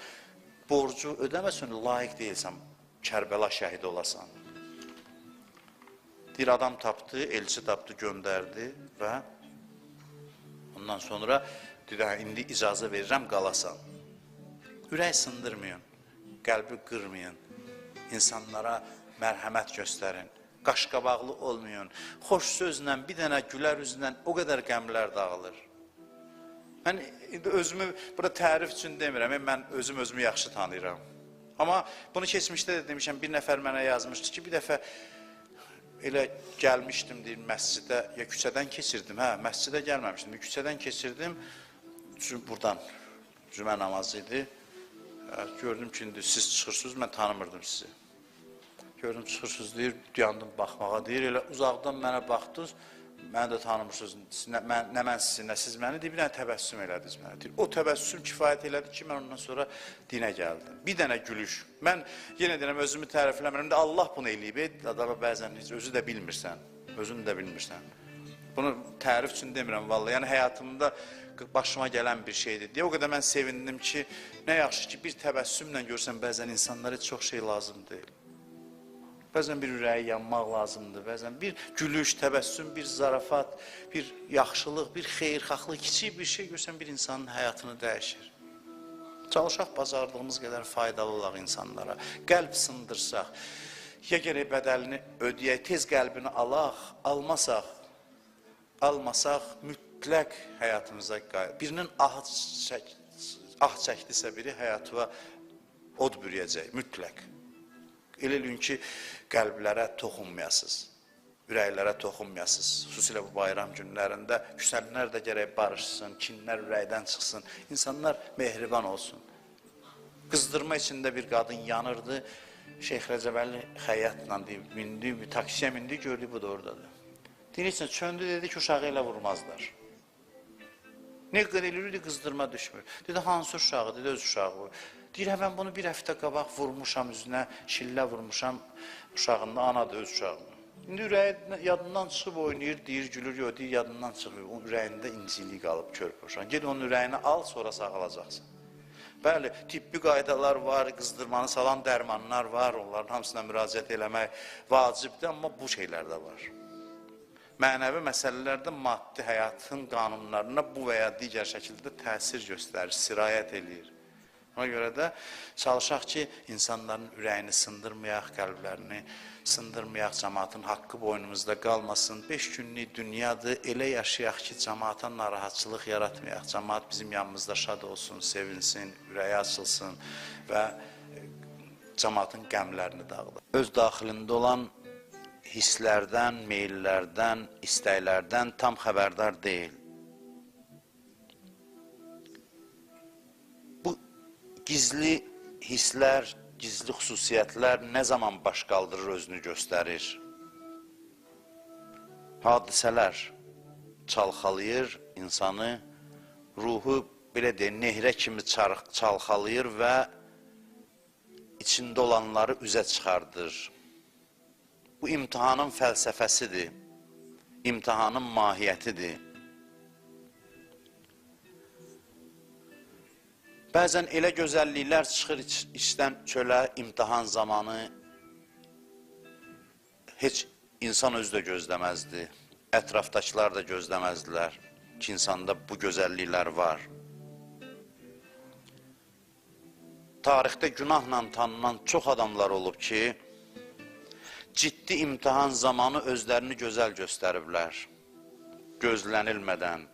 Borcu ödəməsən, layiq deyilsən, Kərbəla şəhidi olasan. Bir adam tapdı, elçi tapdı, göndərdi və ondan sonra dedi, indi icazə verirəm, qalasan. Ürək sındırmayın, qəlbi qırmayın, insanlara mərhəmət göstərin, qaşqabaqlı olmayın, xoş sözlə, bir dənə gülər üzlə o qədər qəmlər dağılır. Mən özümü burada tərif üçün demirəm, mən özümü yaxşı tanıyıram. Amma bunu keçmişdə də demişəm, bir nəfər mənə yazmışdı ki, bir dəfə elə gəlmişdim, deyim, məscidə, ya küçədən keçirdim, məscidə gəlməmişdim, küçədən keçirdim, buradan cümə namazı idi, gördüm ki, siz çıxırsınız, mən tanımırdım sizi. Gördüm, çıxırsınız, deyir, yandım baxmağa, deyir, elə uzaqdan mənə baxdınız, məni də tanımırsınız, nə mən sizi, nə siz məni, deyir, bir dənə təbəssüm elədiniz mənə, deyir, o təbəssüm kifayət elədi ki, mən ondan sonra dinə gəldim. Bir dənə gülüş. Mən yenə deyirəm, özümü tərifləmirəm, də Allah bunu eləyib, adama bəzən özü də bilmirsən, özünü də bilmirsən. Bunu tərif üçün demirəm, vallahi, yəni həyatımda başıma gələn bir şeydir deyə, o qədər mən sevindim ki, nə yaxşı ki, bir təbəssümlə görsən, bəzən insanlara çox şey lazım deyil. Bəzən bir ürəyi yanmaq lazımdır, bəzən bir gülüş, təbəssüm, bir zarafat, bir yaxşılıq, bir xeyirxahlıq, kiçik bir şey görsən bir insanın həyatını dəyişir. Çalışaq, bacardığımız qədər faydalı olaq insanlara, qəlb sındırsaq, ya gərək bədəlini ödəyək, tez qəlbini alaq, almasaq mütləq həyatımıza birinin ah çəkdisə biri həyatıva od bürüyəcək, mütləq. Elə eləyin ki, qəlblərə toxunmayasınız, ürəklərə toxunmayasınız. Xüsusilə bu bayram günlərində küsənlər də gərək barışsın, kinlər ürəkdən çıxsın, insanlar mehriban olsun. Qızdırma içində bir qadın yanırdı, Şeyx Rəcəbəli xəyyatla mindi, taksiyə mindi, gördü, bu da oradadır. Deyirsən, çöndü, dedi ki, uşağı ilə vurmazlar. Ne qədər eləyirdi, qızdırma düşmür. Dedi, hansı uşağı, dedi, öz uşağı. Deyir, mən bunu bir həftə qabaq vurmuşam üzünə, şillə vurmuşam uşağında, anadır, öz uşağını. İndi ürəyi yadından çıxıb oynayır, deyir, gülür, yox, deyir, yadından çıxmıyor. Onun ürəyində incilik qalıb, körpə uşaq. Ged onun ürəyini al, sonra sağalacaqsın. Bəli, tibbi qaydalar var, qızdırmanı salan dərmanlar var, onların hamısına müraciət eləmək vacibdir, amma bu şeylər də var. Mənəvi məsələlərdə maddi həyatın qanunlarına bu və ya digər şəkildə təsir göstərir, sirayət eləyir. Ona görə də çalışaq ki, insanların ürəyini sındırmayaq, qəlblərini sındırmayaq, cəmaatın haqqı boynumuzda qalmasın. 5 günlük dünyadır, elə yaşayaq ki, cəmaata narahatçılıq yaratmayaq. Cəmaat bizim yanımızda şad olsun, sevinsin, ürəyi açılsın və cəmaatın qəmlərini dağılır. Öz daxilində olan hisslərdən, meyillərdən, istəklərdən tam xəbərdar deyil. Bu gizli hisslər, gizli xüsusiyyətlər nə zaman baş qaldırır, özünü göstərir? Hadisələr çalxalayır insanı, ruhu belə deyək, nehrə kimi çalxalayır və içində olanları üzə çıxardır. Bu imtihanın fəlsəfəsidir, imtihanın mahiyyətidir. Bəzən elə gözəlliklər çıxır içdən çölə, imtihan zamanı heç insan özü də gözləməzdi, ətrafdakılar da gözləməzdilər ki, insanda bu gözəlliklər var. Tarixdə günahla tanınan çox adamlar olub ki, ciddi imtihan zamanı özlərini gözəl göstəriblər, gözlənilmədən.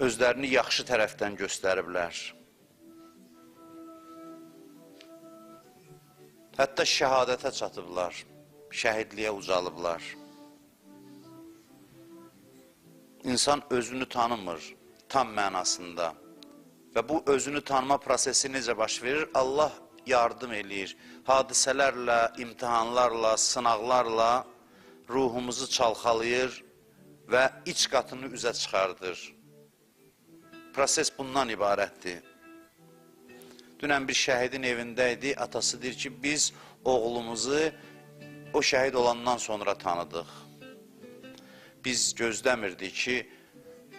Özlərini yaxşı tərəfdən göstəriblər. Hətta şəhadətə çatıblar, şəhidliyə ucalıblar. İnsan özünü tanımır tam mənasında və bu özünü tanıma prosesi necə baş verir? Allah yardım eləyir. Hadisələrlə, imtihanlarla, sınaqlarla ruhumuzu çalxalayır və iç qatını üzə çıxardır. Proses bundan ibarətdir. Dünən bir şəhidin evində idi, atası deyir ki, biz oğlumuzu o şəhid olandan sonra tanıdıq. Biz gözləmirdik ki,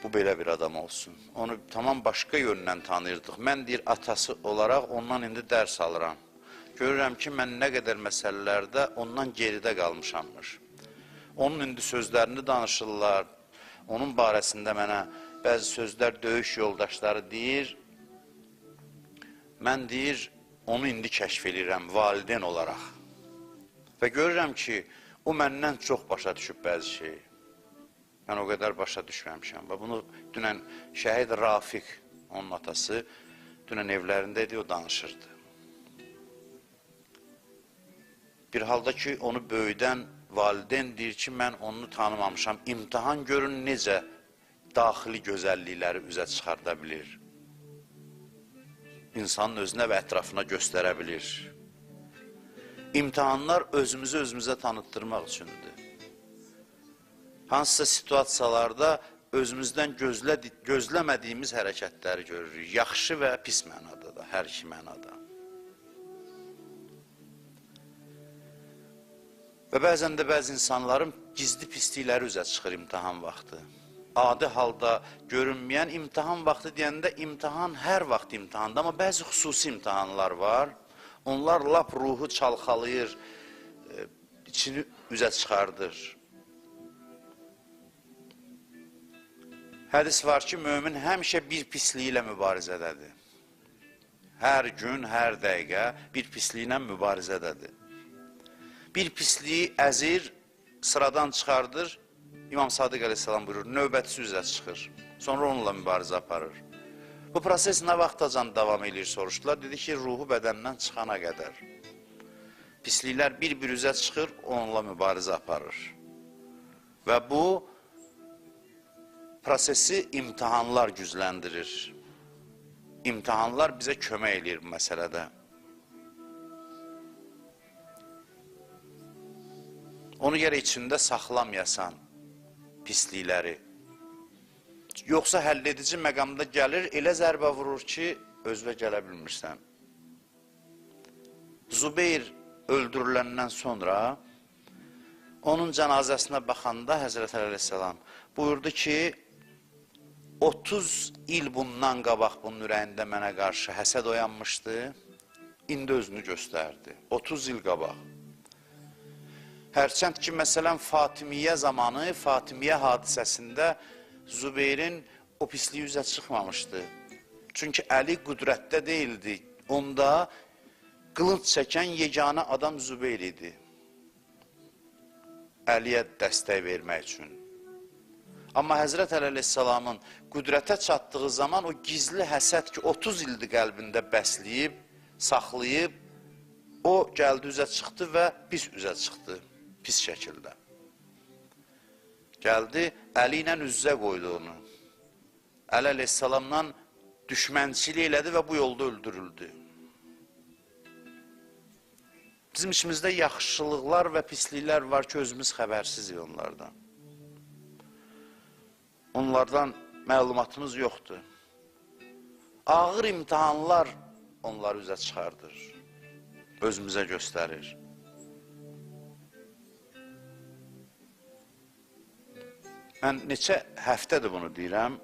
bu belə bir adam olsun. Onu tamam başqa yöndən tanıyırdıq. Mən deyir, atası olaraq ondan indi dərs alıram. Görürəm ki, mən nə qədər məsələlərdə ondan geridə qalmışammış. Onun indi sözlərini danışırlar, onun barəsində mənə bəzi sözlər döyüş yoldaşları deyir. Mən deyir, onu indi kəşf edirəm valideyn olaraq. Və görürəm ki, o məndən çox başa düşüb bəzi şeyi. Mən o qədər başa düşməmişəm. Və bunu dünən şəhid Rafiq, onun atası, dünən evlərində idi, o danışırdı. Bir halda ki, onu böyüdən valideyn deyir ki, mən onu tanımamışam. İmtihan görün necə daxili gözəllikləri üzə çıxarda bilir. İnsanın özünə və ətrafına göstərə bilir. İmtihanlar özümüzü özümüzə tanıtdırmaq üçündür. Hansısa situasiyalarda özümüzdən gözləmədiyimiz hərəkətləri görürük. Yaxşı və pis mənada da, hər iki mənada. Və bəzən də bəzi insanların gizli pislikləri üzə çıxır imtihan vaxtı. Adi halda görünməyən imtihan vaxtı deyəndə imtihan hər vaxt imtihandır, amma bəzi xüsusi imtihanlar var. Onlar lap ruhu çalxalayır, içini üzə çıxardır. Hədis var ki, mömin həmişə bir pisliyi ilə mübarizədədir. Hər gün, hər dəqiqə bir pisliyi ilə mübarizədədir. Bir pisliyi əzir, sıradan çıxardır İmam Sadiq əleyhissalam buyurur, növbətçi üzrə çıxır. Sonra onunla mübarizə aparır. Bu proses nə vaxtacan davam edir soruşdular. Dedi ki, ruhu bədəndən çıxana qədər. Pisliklər bir-bir üzə çıxır, onunla mübarizə aparır. Və bu prosesi imtihanlar gücləndirir. İmtihanlar bizə kömək edir bu məsələdə. Onu görə içində saxlamayasan pislikləri. Yoxsa həll edici məqamda gəlir, elə zərbə vurur ki, özünə gələ bilmirsən. Zubeyr öldürüləndən sonra onun cənazəsinə baxanda Həzrət Əleyhisselam buyurdu ki, 30 il bundan qabaq bunun ürəyində mənə qarşı həsəd oyanmışdı, indi özünü göstərdi. 30 il qabaq. Hərçənd ki, məsələn, Fatimiyyə zamanı, Fatimiyyə hadisəsində Zübeyrin o pisliyi üzə çıxmamışdı. Çünki Əli qüdrətdə deyildi. Onda qılınc çəkən yeganə adam Zübeyir idi. Əliyə dəstək vermək üçün. Amma Həzrət Əleyhisselamın qüdrətə çatdığı zaman o gizli həsəd ki, 30 ildir qəlbində bəsləyib, saxlayıb, o gəldi üzə çıxdı və pis üzə çıxdı, pis şəkildə. Gəldi, Əli ilə üzzə qoydu onu. Əli Əleyhisselamla düşmənçilik elədi və bu yolda öldürüldü. Bizim içimizdə yaxşılıqlar və pisliklər var ki, özümüz xəbərsizik onlardan. Onlardan məlumatımız yoxdur. Ağır imtihanlar onları üzə çıxardır, özümüzə göstərir. Mən neçə həftədir bunu deyirəm.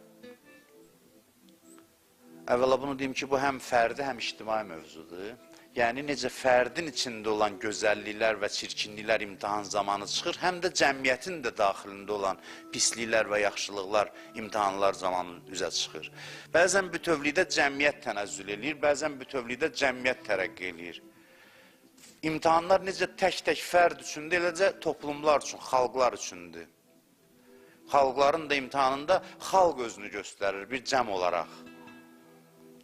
Əvvəla bunu deyim ki, bu həm fərdi, həm ictimai mövzudur. Yəni, necə fərdin içində olan gözəlliklər və çirkinliklər imtihan zamanı çıxır, həm də cəmiyyətin də daxilində olan pisliklər və yaxşılıqlar imtihanlar zamanı üzə çıxır. Bəzən bütövlükdə cəmiyyət tənəzzül edir, bəzən bütövlükdə cəmiyyət tərəqqi edir. İmtihanlar necə tək-tək fərd üçündür, eləcə toplumlar üçün, xalqlar üçündür. Xalqların da imtihanında xalq özünü göstərir bir cəm olaraq.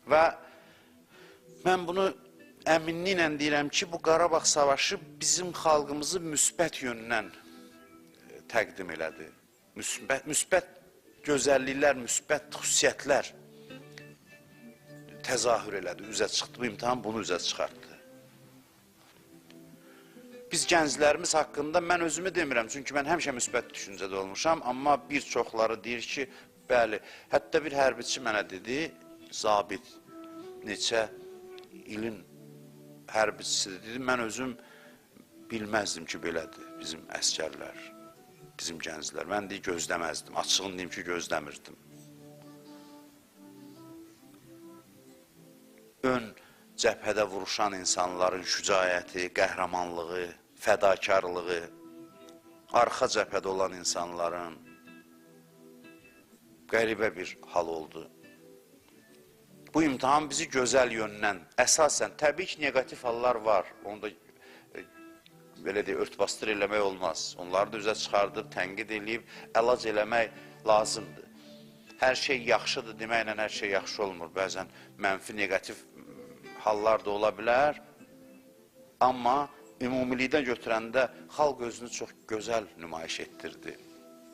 Və mən bunu əminliklə deyirəm ki, bu Qarabağ savaşı bizim xalqımızı müsbət yöndən təqdim elədi. Müsbət gözəlliklər, müsbət xüsusiyyətlər təzahür elədi, üzə çıxdı. Bu imtihan bunu üzə çıxartdı. Biz gənclərimiz haqqında mən özümü demirəm, çünki mən həmişə müsbət düşüncədə olmuşam, amma bir çoxları deyir ki, bəli, hətta bir hərbiçi mənə dedi, zabit, neçə ilin hərbiçisidir, dedi, mən özüm bilməzdim ki, belədir bizim əskərlər, bizim gənclər. Mən deyir, gözləməzdim, açığın deyim ki, gözləmirdim. Ön cəbhədə vuruşan insanların şücaəti, qəhrəmanlığı, fədakarlığı, arxa cəbhədə olan insanların qəribə bir hal oldu. Bu imtihan bizi gözəl yöndən, əsasən, təbii ki, negativ hallar var. Onu da, belə deyək, örtbasdır eləmək olmaz. Onları da üzə çıxardıb, tənqid eləyib, əlac eləmək lazımdır. Hər şey yaxşıdır deməklə hər şey yaxşı olmur. Bəzən mənfi, negativ hallar da ola bilər. Amma ümumilikdə götürəndə xalq özünü çox gözəl nümayiş etdirdi.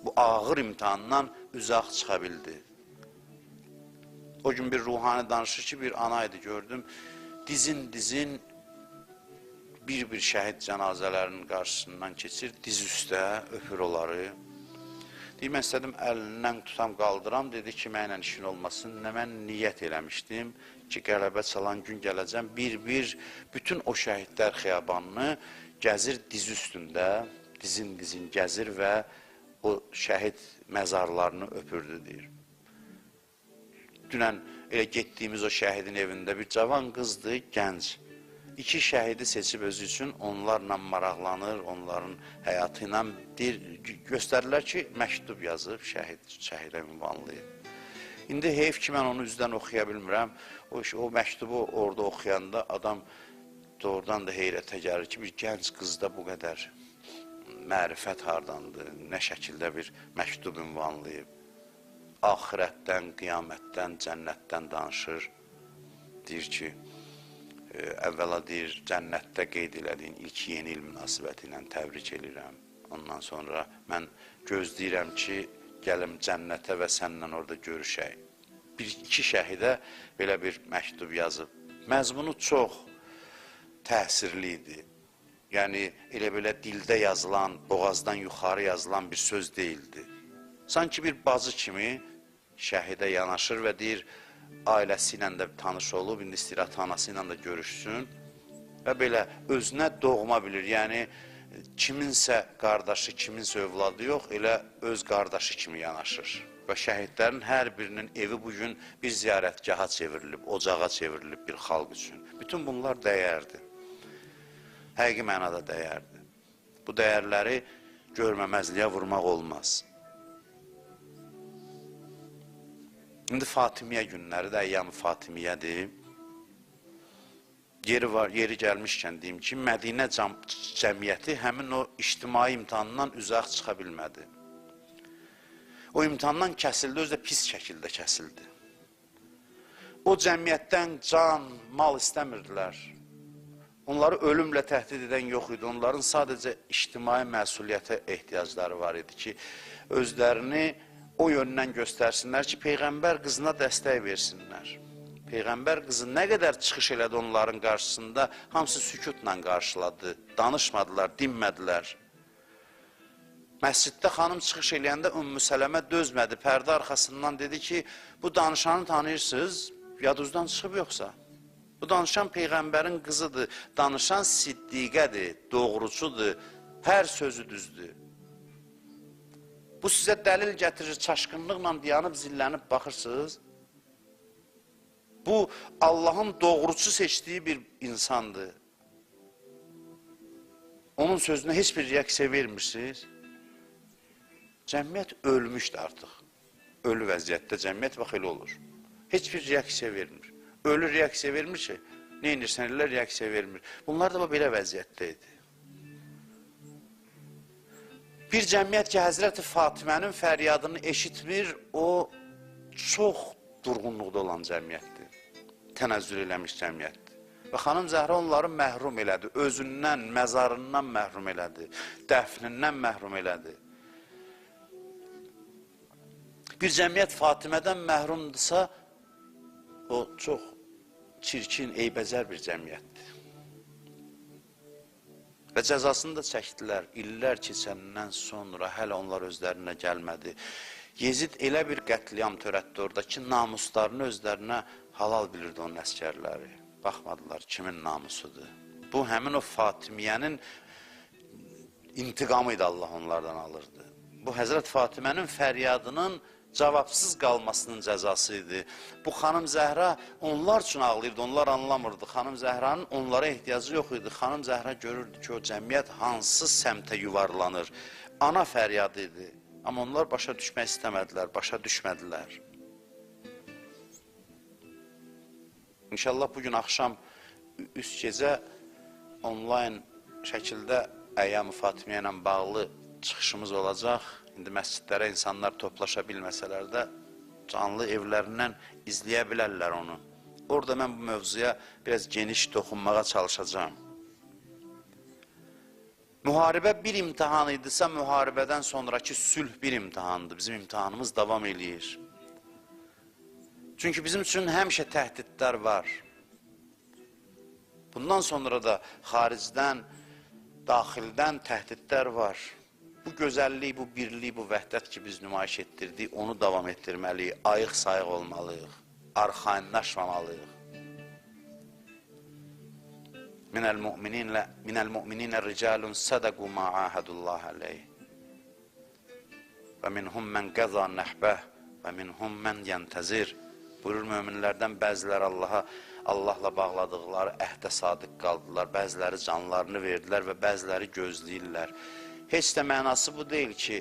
Bu ağır imtihandan uzaq çıxa bildi. O gün bir ruhani danışır ki, bir ana idi gördüm, dizin bir şəhid cənazələrinin qarşısından keçir, diz üstə öpür onları. Deyim, mən istədim, əlindən tutam, qaldıram, dedi ki, mənlə işin olmasın, nə mən niyyət eləmişdim ki, qələbə çalan gün gələcəm, bütün o şəhidlər xiyabanını gəzir diz üstündə, dizin gəzir və o şəhid məzarlarını öpürdü, deyir. Dünən elə getdiyimiz o şəhidin evində bir cavan qızdır, gənc. 2 şəhidi seçib özü üçün onlarla maraqlanır, onların həyatı ilə göstərirlər ki, məktub yazıb şəhidə ünvanlayıb. İndi heyf ki, mən onu üzdən oxuya bilmirəm. O məktubu orada oxuyanda adam doğrudan da heyrətə gəlir ki, bir gənc qızda bu qədər mərifət hardandır, nə şəkildə bir məktub ünvanlayıb. Axirətdən, qiyamətdən, cənnətdən danışır. Deyir ki, əvvəla deyir, cənnətdə qeyd elədiyin ilk yeni il münasibəti ilə təbrik edirəm. Ondan sonra mən gözləyirəm ki, gəlim cənnətə və səninlə orada görüşək. İki şəhidə belə bir məktub yazıb. Məzmunu çox təsirli idi. Yəni, elə belə dildə yazılan, boğazdan yuxarı yazılan bir söz deyildi. Sanki bir bacı kimi şəhidə yanaşır və deyir, ailəsi ilə də tanış olub, indi istəyir ata-anası ilə də görüşsün və belə özünə doğma bilir. Yəni, kiminsə qardaşı, kiminsə övladı yox, elə öz qardaşı kimi yanaşır. Və şəhidlərin hər birinin evi bugün bir ziyarətgaha çevrilib, ocağa çevrilib bir xalq üçün. Bütün bunlar dəyərdir. Həqiqi mənada dəyərdir. Bu dəyərləri görməməzliyə vurmaq olmaz. İndi Fatimiyyə günləri də Əyyam-ı Fatimiyyədir. Yeri gəlmişkən deyim ki, Mədinə cəmiyyəti həmin o ictimai imtihandan uzaq çıxa bilmədi. O imtihandan kəsildi, özü də pis şəkildə kəsildi. O cəmiyyətdən can, mal istəmirdilər. Onları ölümlə təhdid edən yox idi. Onların sadəcə ictimai məsuliyyətə ehtiyacları var idi ki, özlərini o yöndən göstərsinlər ki, Peyğəmbər qızına dəstək versinlər. Peyğəmbər qızı nə qədər çıxış elədi onların qarşısında, hamısı sükutla qarşıladı, danışmadılar, dinmədilər. Məsciddə xanım çıxış eləyəndə Ümmü Sələmə dözmədi, pərdə arxasından dedi ki, bu danışanı tanıyırsınız, yadınızdan çıxıb yoxsa? Bu danışan Peyğəmbərin qızıdır, danışan siddiqədir, doğrucudur, hər sözü düzdür. Bu sizə dəlil gətirir, çaşqınlıqla dayanıb, zillənib baxırsınız. Bu, Allahın doğrucu seçdiyi bir insandır. Onun sözünə heç bir reaksiya vermirsiniz. Cəmiyyət ölmüşdür artıq. Ölü vəziyyətdə cəmiyyət bax elə olur. Heç bir reaksiya vermir. Ölü reaksiya vermir ki, nə inirsən elə reaksiya vermir. Bunlar da belə vəziyyətdə idi. Bir cəmiyyət ki, Həzrəti Fatimənin fəryadını eşitmir, o çox durğunluqda olan cəmiyyətdir. Tənəzzül eləmiş cəmiyyətdir. Və xanım Zəhra onları məhrum elədi. Özündən, məzarından məhrum elədi. Dəfnindən məhrum elədi. Bir cəmiyyət Fatimədən məhrumdursa, o çox çirkin, eybəcər bir cəmiyyətdir. Və cəzasını da çəkdilər. İllər keçəndən sonra hələ onlar özlərinə gəlmədi. Yezid elə bir qətliam törətdi orada ki, namuslarını özlərinə halal bilirdi onun əskərləri. Baxmadılar kimin namusudur. Bu, həmin o Fatimiyyənin intiqamı idi, Allah onlardan alırdı. Bu, Həzrət Fatimənin fəryadının cavabsız qalmasının cəzası idi. Bu, xanım Zəhra onlar üçün ağlayırdı, onlar anlamırdı. Xanım Zəhranın onlara ehtiyacı yox idi. Xanım Zəhra görürdü ki, o cəmiyyət hansı səmtə yuvarlanır. Ana fəryadı idi. Amma onlar başa düşmək istəmədilər, başa düşmədilər. İnşallah bugün axşam üst gecə onlayn şəkildə Əyyam-ı Fatimiyyə ilə bağlı çıxışımız olacaq. İndi məscidlərə insanlar toplaşa bilməsələr də canlı evlərindən izləyə bilərlər onu. Orada mən bu mövzuya biraz geniş toxunmağa çalışacağım. Müharibə bir imtihan idisə, müharibədən sonraki sülh bir imtihandır. Bizim imtihanımız davam eləyir. Çünki bizim üçün həmişə təhdidlər var. Bundan sonra da xaricdən, daxildən təhdidlər var. Bu gözəllik, bu birlik, bu vəhdət ki biz nümayiş etdirdik, onu davam etdirməliyik, ayıq-sayıq olmalıyıq, arxayınlaşmamalıyıq. Minəl-mu'mininə ricalun sədəqu ma ahədullah aleyh və minhum mən qəza nəhbəh və minhum mən yəntəzir. Buyurur, möminlərdən bəziləri Allahla bağladıqları əhdə sadiq qaldılar, bəziləri canlarını verdilər və bəziləri gözləyirlər. Heç də mənası bu deyil ki,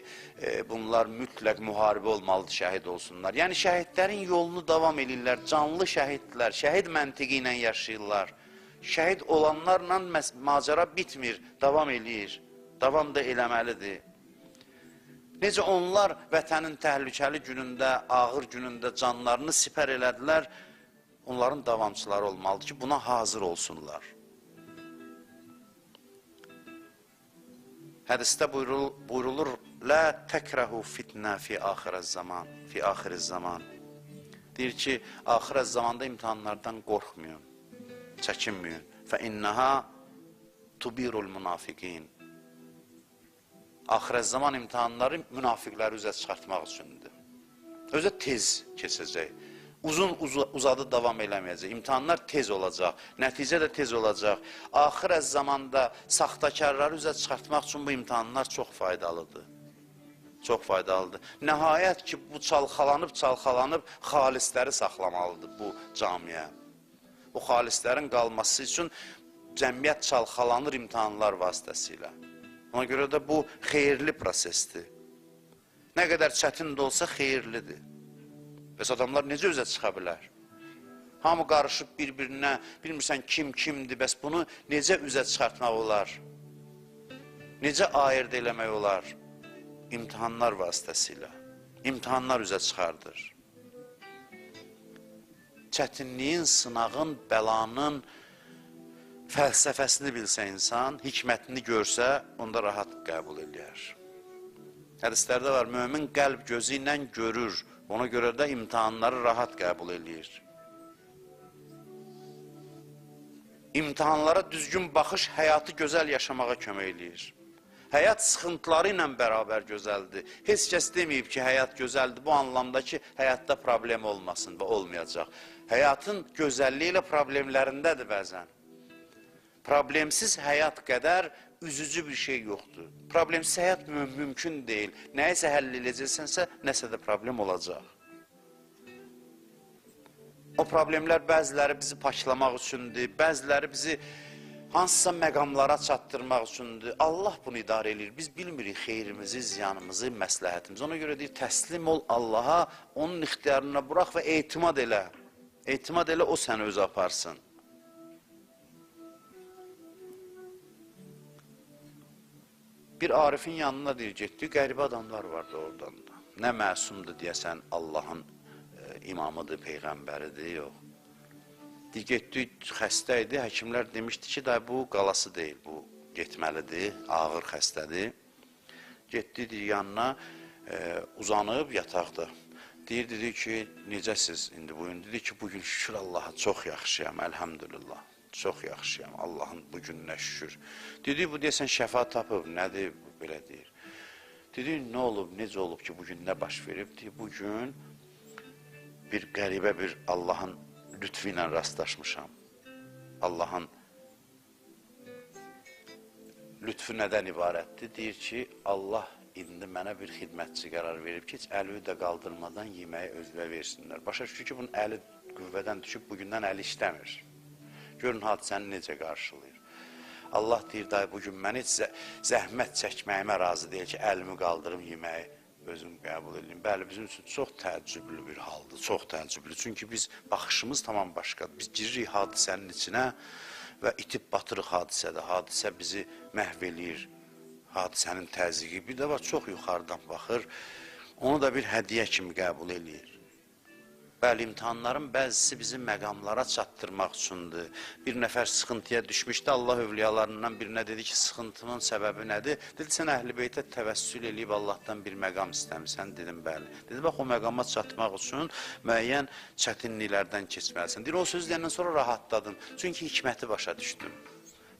bunlar mütləq müharibə olmalıdır, şəhid olsunlar. Yəni, şəhidlərin yolunu davam edirlər, canlı şəhidlər, şəhid məntiqi ilə yaşayırlar. Şəhid olanlarla macəra bitmir, davam edir. Davam da eləməlidir. Necə onlar vətənin təhlükəli günündə, ağır günündə canlarını sipər elədilər, onların davamçıları olmalıdır ki, buna hazır olsunlar. Hədisdə buyurulur, Lə təkrəhu fitnə fi axirəz zaman. Deyir ki, axirəz zamanda imtihanlardan qorxmayın, çəkinməyin. Fə innəhə tubirul münafiqin. Axirəz zaman imtihanları münafiqləri üzə çıxartmaq üçündür. Özə tez keçəcək. Uzadı davam eləməyəcək. İmtihanlar tez olacaq. Nəticə də tez olacaq. Axirəz zamanda saxtakarları üzə çıxartmaq üçün bu imtihanlar çox faydalıdır. Çox faydalıdır. Nəhayət ki, bu çalxalanıb xalisləri saxlamalıdır bu camiyə. Bu xalislərin qalması üçün cəmiyyət çalxalanır imtihanlar vasitəsilə. Ona görə də bu xeyirli prosesdir. Nə qədər çətin də olsa xeyirlidir. Bəs adamlar necə üzə çıxa bilər? Hamı qarışıb bir-birinə, bilmirsən kim kimdir, bəs bunu necə üzə çıxartmaq olar? Necə ayırt eləmək olar? İmtihanlar vasitəsilə. İmtihanlar üzə çıxardır. Çətinliyin, sınağın, bəlanın fəlsəfəsini bilsə insan, hikmətini görsə, onda rahat qəbul eləyər. Hədislərdə var, mömin qəlb gözü ilə görür, ona görə də imtihanları rahat qəbul eləyir. İmtihanlara düzgün baxış həyatı gözəl yaşamağa kömək eləyir. Həyat sıxıntıları ilə bərabər gözəldir. Heç kəs deməyib ki, həyat gözəldir, bu anlamda ki, həyatda problem olmasın və olmayacaq. Həyatın gözəlliyi ilə problemlərindədir bəzən. Problemsiz həyat qədər üzücü bir şey yoxdur. Problemsiz həyat mümkün deyil. Nəyisə həll edəcəksənsə, nəsə də problem olacaq. O problemlər bəziləri bizi paklamaq üçündür, bəziləri bizi hansısa məqamlara çatdırmaq üçündür. Allah bunu idarə edir. Biz bilmirik xeyrimizi, ziyanımızı, məsləhətimizi. Ona görə deyir, təslim ol Allaha, onun ixtiyarına burax və etimad elə. Etimad elə, o səni özü aparsın. Bir arifin yanına deyir, getdi, qəribə adamlar vardı oradan da. Nə məsumdur deyəsən, Allahın imamıdır, peyğəmbəridir, yox. Deyir, getdi, xəstə idi, həkimlər demişdi ki, bu qalası deyil, bu getməlidir, ağır xəstədir. Getdi, deyir, yanına uzanıb yataqda. Deyir, dedi ki, necəsiz indi bugün? Dedi ki, bugün şükür Allaha, çox yaxşıyam, əlhamdülillah. Çox yaxşıyam, Allahın bu gününə şükür. Dedi, bu deyəsən şəfa tapıb, nədir, belə deyir. Dedi, nə olub, necə olub ki, bugün nə baş verib? Dedi, bugün bir qəribə bir Allahın lütfü ilə rastlaşmışam. Allahın lütfü nədən ibarətdir? Deyir ki, Allah indi mənə bir xidmətçi qərar verib ki, heç əli də qaldırmadan yeməyi özünə versinlər. Başa düşür ki, bunun əli qüvvədən düşüb, bugündən əli işləmir. Görün, hadisəni necə qarşılayır. Allah deyir, dayı, bugün mən heç zəhmət çəkməyimə razı deyil ki, əlimi qaldırım, yeməyi özüm qəbul edeyim. Bəli, bizim üçün çox təəccüblü bir haldır, çox təəccüblü. Çünki biz, baxışımız tamam başqadır. Biz giririk hadisənin içinə və itib batırıq hadisədə. Hadisə bizi məhv eləyir, hadisənin təzyiqi. Bir də var, çox yuxarıdan baxır, onu da bir hədiyyə kimi qəbul eləyir. Bəli, imtihanların bəzisi bizi məqamlara çatdırmaq üçündür. Bir nəfər sıxıntıya düşmüşdü, Allah övliyalarından birinə dedi ki, sıxıntının səbəbi nədir? Dedi, sən Əhl-i Beytə təvəssül eləyib Allahdan bir məqam istəmirsən, dedim, bəli. Dedi, bax, o məqama çatmaq üçün müəyyən çətinliklərdən keçməlisən. Deyir, o söz deyəndən sonra rahatladım, çünki hikməti başa düşdüm.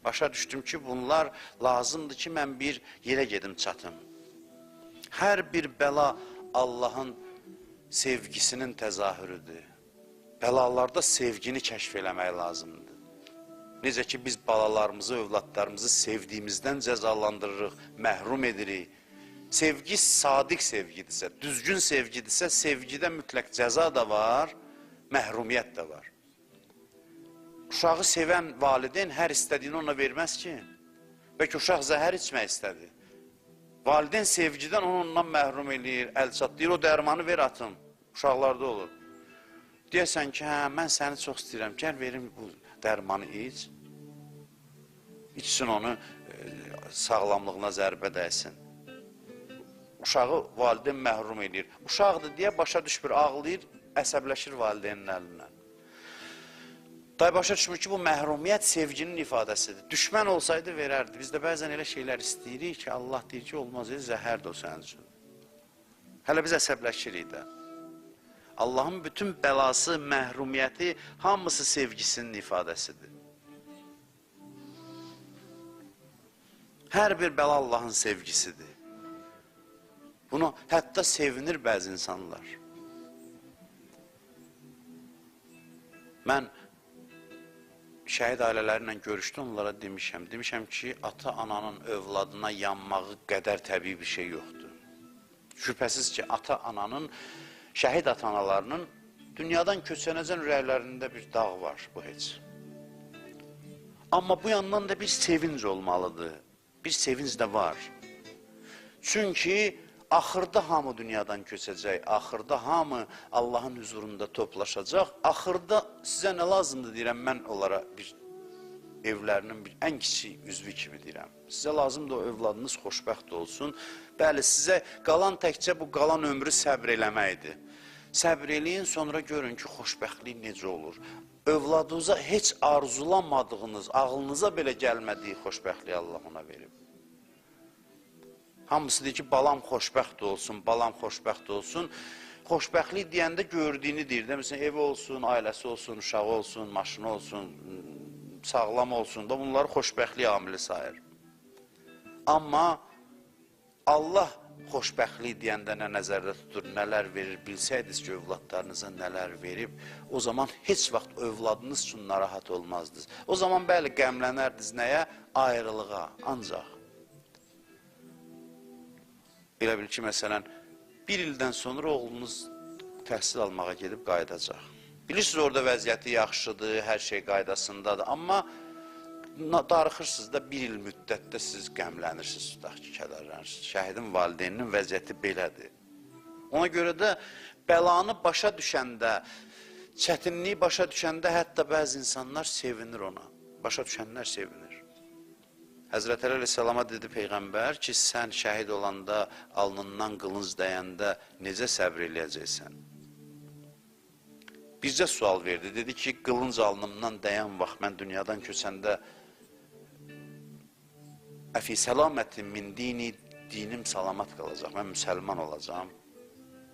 Başa düşdüm ki, bunlar lazımdır ki, mən bir yerə gedim çatım. Hər bir bəla Allahın sevgisinin təzahürüdür. Bəlalarda sevgini kəşf eləmək lazımdır. Necə ki, biz balalarımızı, övladlarımızı sevdiyimizdən cəzalandırırıq, məhrum edirik. Sevgi sadiq sevgidirsə, düzgün sevgidirsə, sevgidə mütləq cəza da var, məhrumiyyət də var. Uşağı sevən valideyn hər istədiyini ona verməz ki. Bəlkə uşaq zəhər içmək istədi. Valideyn sevgidən onu ondan məhrum eləyir, əl çatlayır, o dərmanı ver atım. Uşaqlarda olur. Deyəsən ki, hə, mən səni çox istəyirəm, gəl verim bu dərmanı iç. İçsin onu, sağlamlığına zərbə dəysin. Uşağı valideyn məhrum edir. Uşaqdır deyə başa düşmür, ağlayır, əsəbləşir valideynin əlindən. Day başa düşmür ki, bu məhrumiyyət sevginin ifadəsidir. Düşmən olsaydı verərdi. Biz də bəzən elə şeylər istəyirik ki, Allah deyir ki, olmaz, zəhərdir o sənin üçün. Hələ biz əsəbləşirik də. Allahın bütün bəlası, məhrumiyyəti, hamısı sevgisinin ifadəsidir. Hər bir bəla Allahın sevgisidir. Bunu hətta sevinir bəzi insanlar. Mən şəhid ailələrlə görüşdüm, onlara demişəm ki, ata-ananın övladına yanmağı qədər təbii bir şey yoxdur. Şübhəsiz ki, ata-ananın, şəhid ata-analarının dünyadan köçənəcən ürəklərində bir dağ var, bu heç. Amma bu yandan da bir sevinc olmalıdır, bir sevinc də var. Çünki axırda hamı dünyadan köçəcək, axırda hamı Allahın huzurunda toplaşacaq, axırda sizə nə lazımdır deyirəm, mən onlara bir evlərinin ən kiçik üzvü kimi deyirəm. Sizə lazımdır o övladınız xoşbəxt olsun. Bəli, sizə qalan təkcə bu qalan ömrü səbr eləməkdir. Səbr eləyin, sonra görün ki, xoşbəxtlik necə olur. Övladınıza heç arzulamadığınız, ağlınıza belə gəlmədiyi xoşbəxtliyi Allah ona verib. Hamısı deyir ki, balam xoşbəxt olsun, balam xoşbəxt olsun. Xoşbəxtlik deyəndə gördüyünü deyir. Məsələn, evi olsun, ailəsi olsun, uşağı olsun, maşını olsun, sağlam olsun da bunları xoşbəxtlik amili sayır. Amma Allah xoşbəxtlik deyəndə nə nəzərdə tutur, nələr verir, bilsəydiniz ki, övladlarınıza nələr verib, o zaman heç vaxt övladınız üçün narahat olmazdınız. O zaman bəli, qəmlənərdiniz nəyə? Ayrılığa, ancaq. Elə bil ki, məsələn, bir ildən sonra oğlunuz təhsil almağa gedib qayıdacaq. Bilirsiniz, orada vəziyyəti yaxşıdır, hər şey qaydasındadır, amma darıxırsınız da bir il müddətdə siz qəmlənirsiniz, tutaq ki, kədərlənirsiniz. Şəhidin valideyninin vəziyyəti belədir. Ona görə də bəlanı başa düşəndə, çətinliyi başa düşəndə hətta bəzi insanlar sevinir ona. Başa düşənlər sevinir. Həzrət Əli əleyhissalama dedi Peyğəmbər ki, sən şəhid olanda, alnından qılınc dəyəndə necə səbr eləyəcəksən? Bizcə sual verdi, dedi ki, qılınc alnımdan dəyən vaxt mən dünyadan köçəndə əfi səlamətin min dini, dinim salamat qalacaq, mən müsəlman olacağam.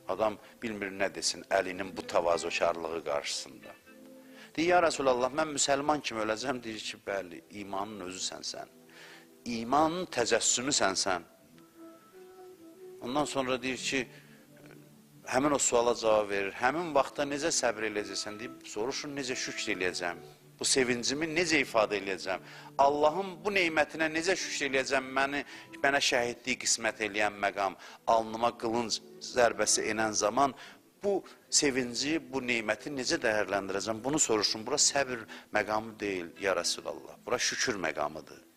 Adam bilmir nə desin Əlinin bu təvazökarlığı qarşısında. Deyir, ya Rasulallah, mən müsəlman kimi öləcəm, deyir ki, bəli, imanın özüsən sən. İmanın təcəssümü sənsən. Ondan sonra deyir ki, həmin o suala cavab verir. Həmin vaxtda necə səbr eləyəcəksən deyib, soruşun, necə şükr eləyəcəm? Bu sevincimi necə ifadə eləyəcəm? Allahın bu neymətinə necə şükr eləyəcəm? Mənə şəhidliyi qismət eləyən məqam, alnıma qılınc zərbəsi enən zaman bu sevinci, bu neyməti necə dəyərləndirəcəm? Bunu soruşun. Bura səbr məqamı deyil, ya Rasulallah. Bura şükür məqamıdır.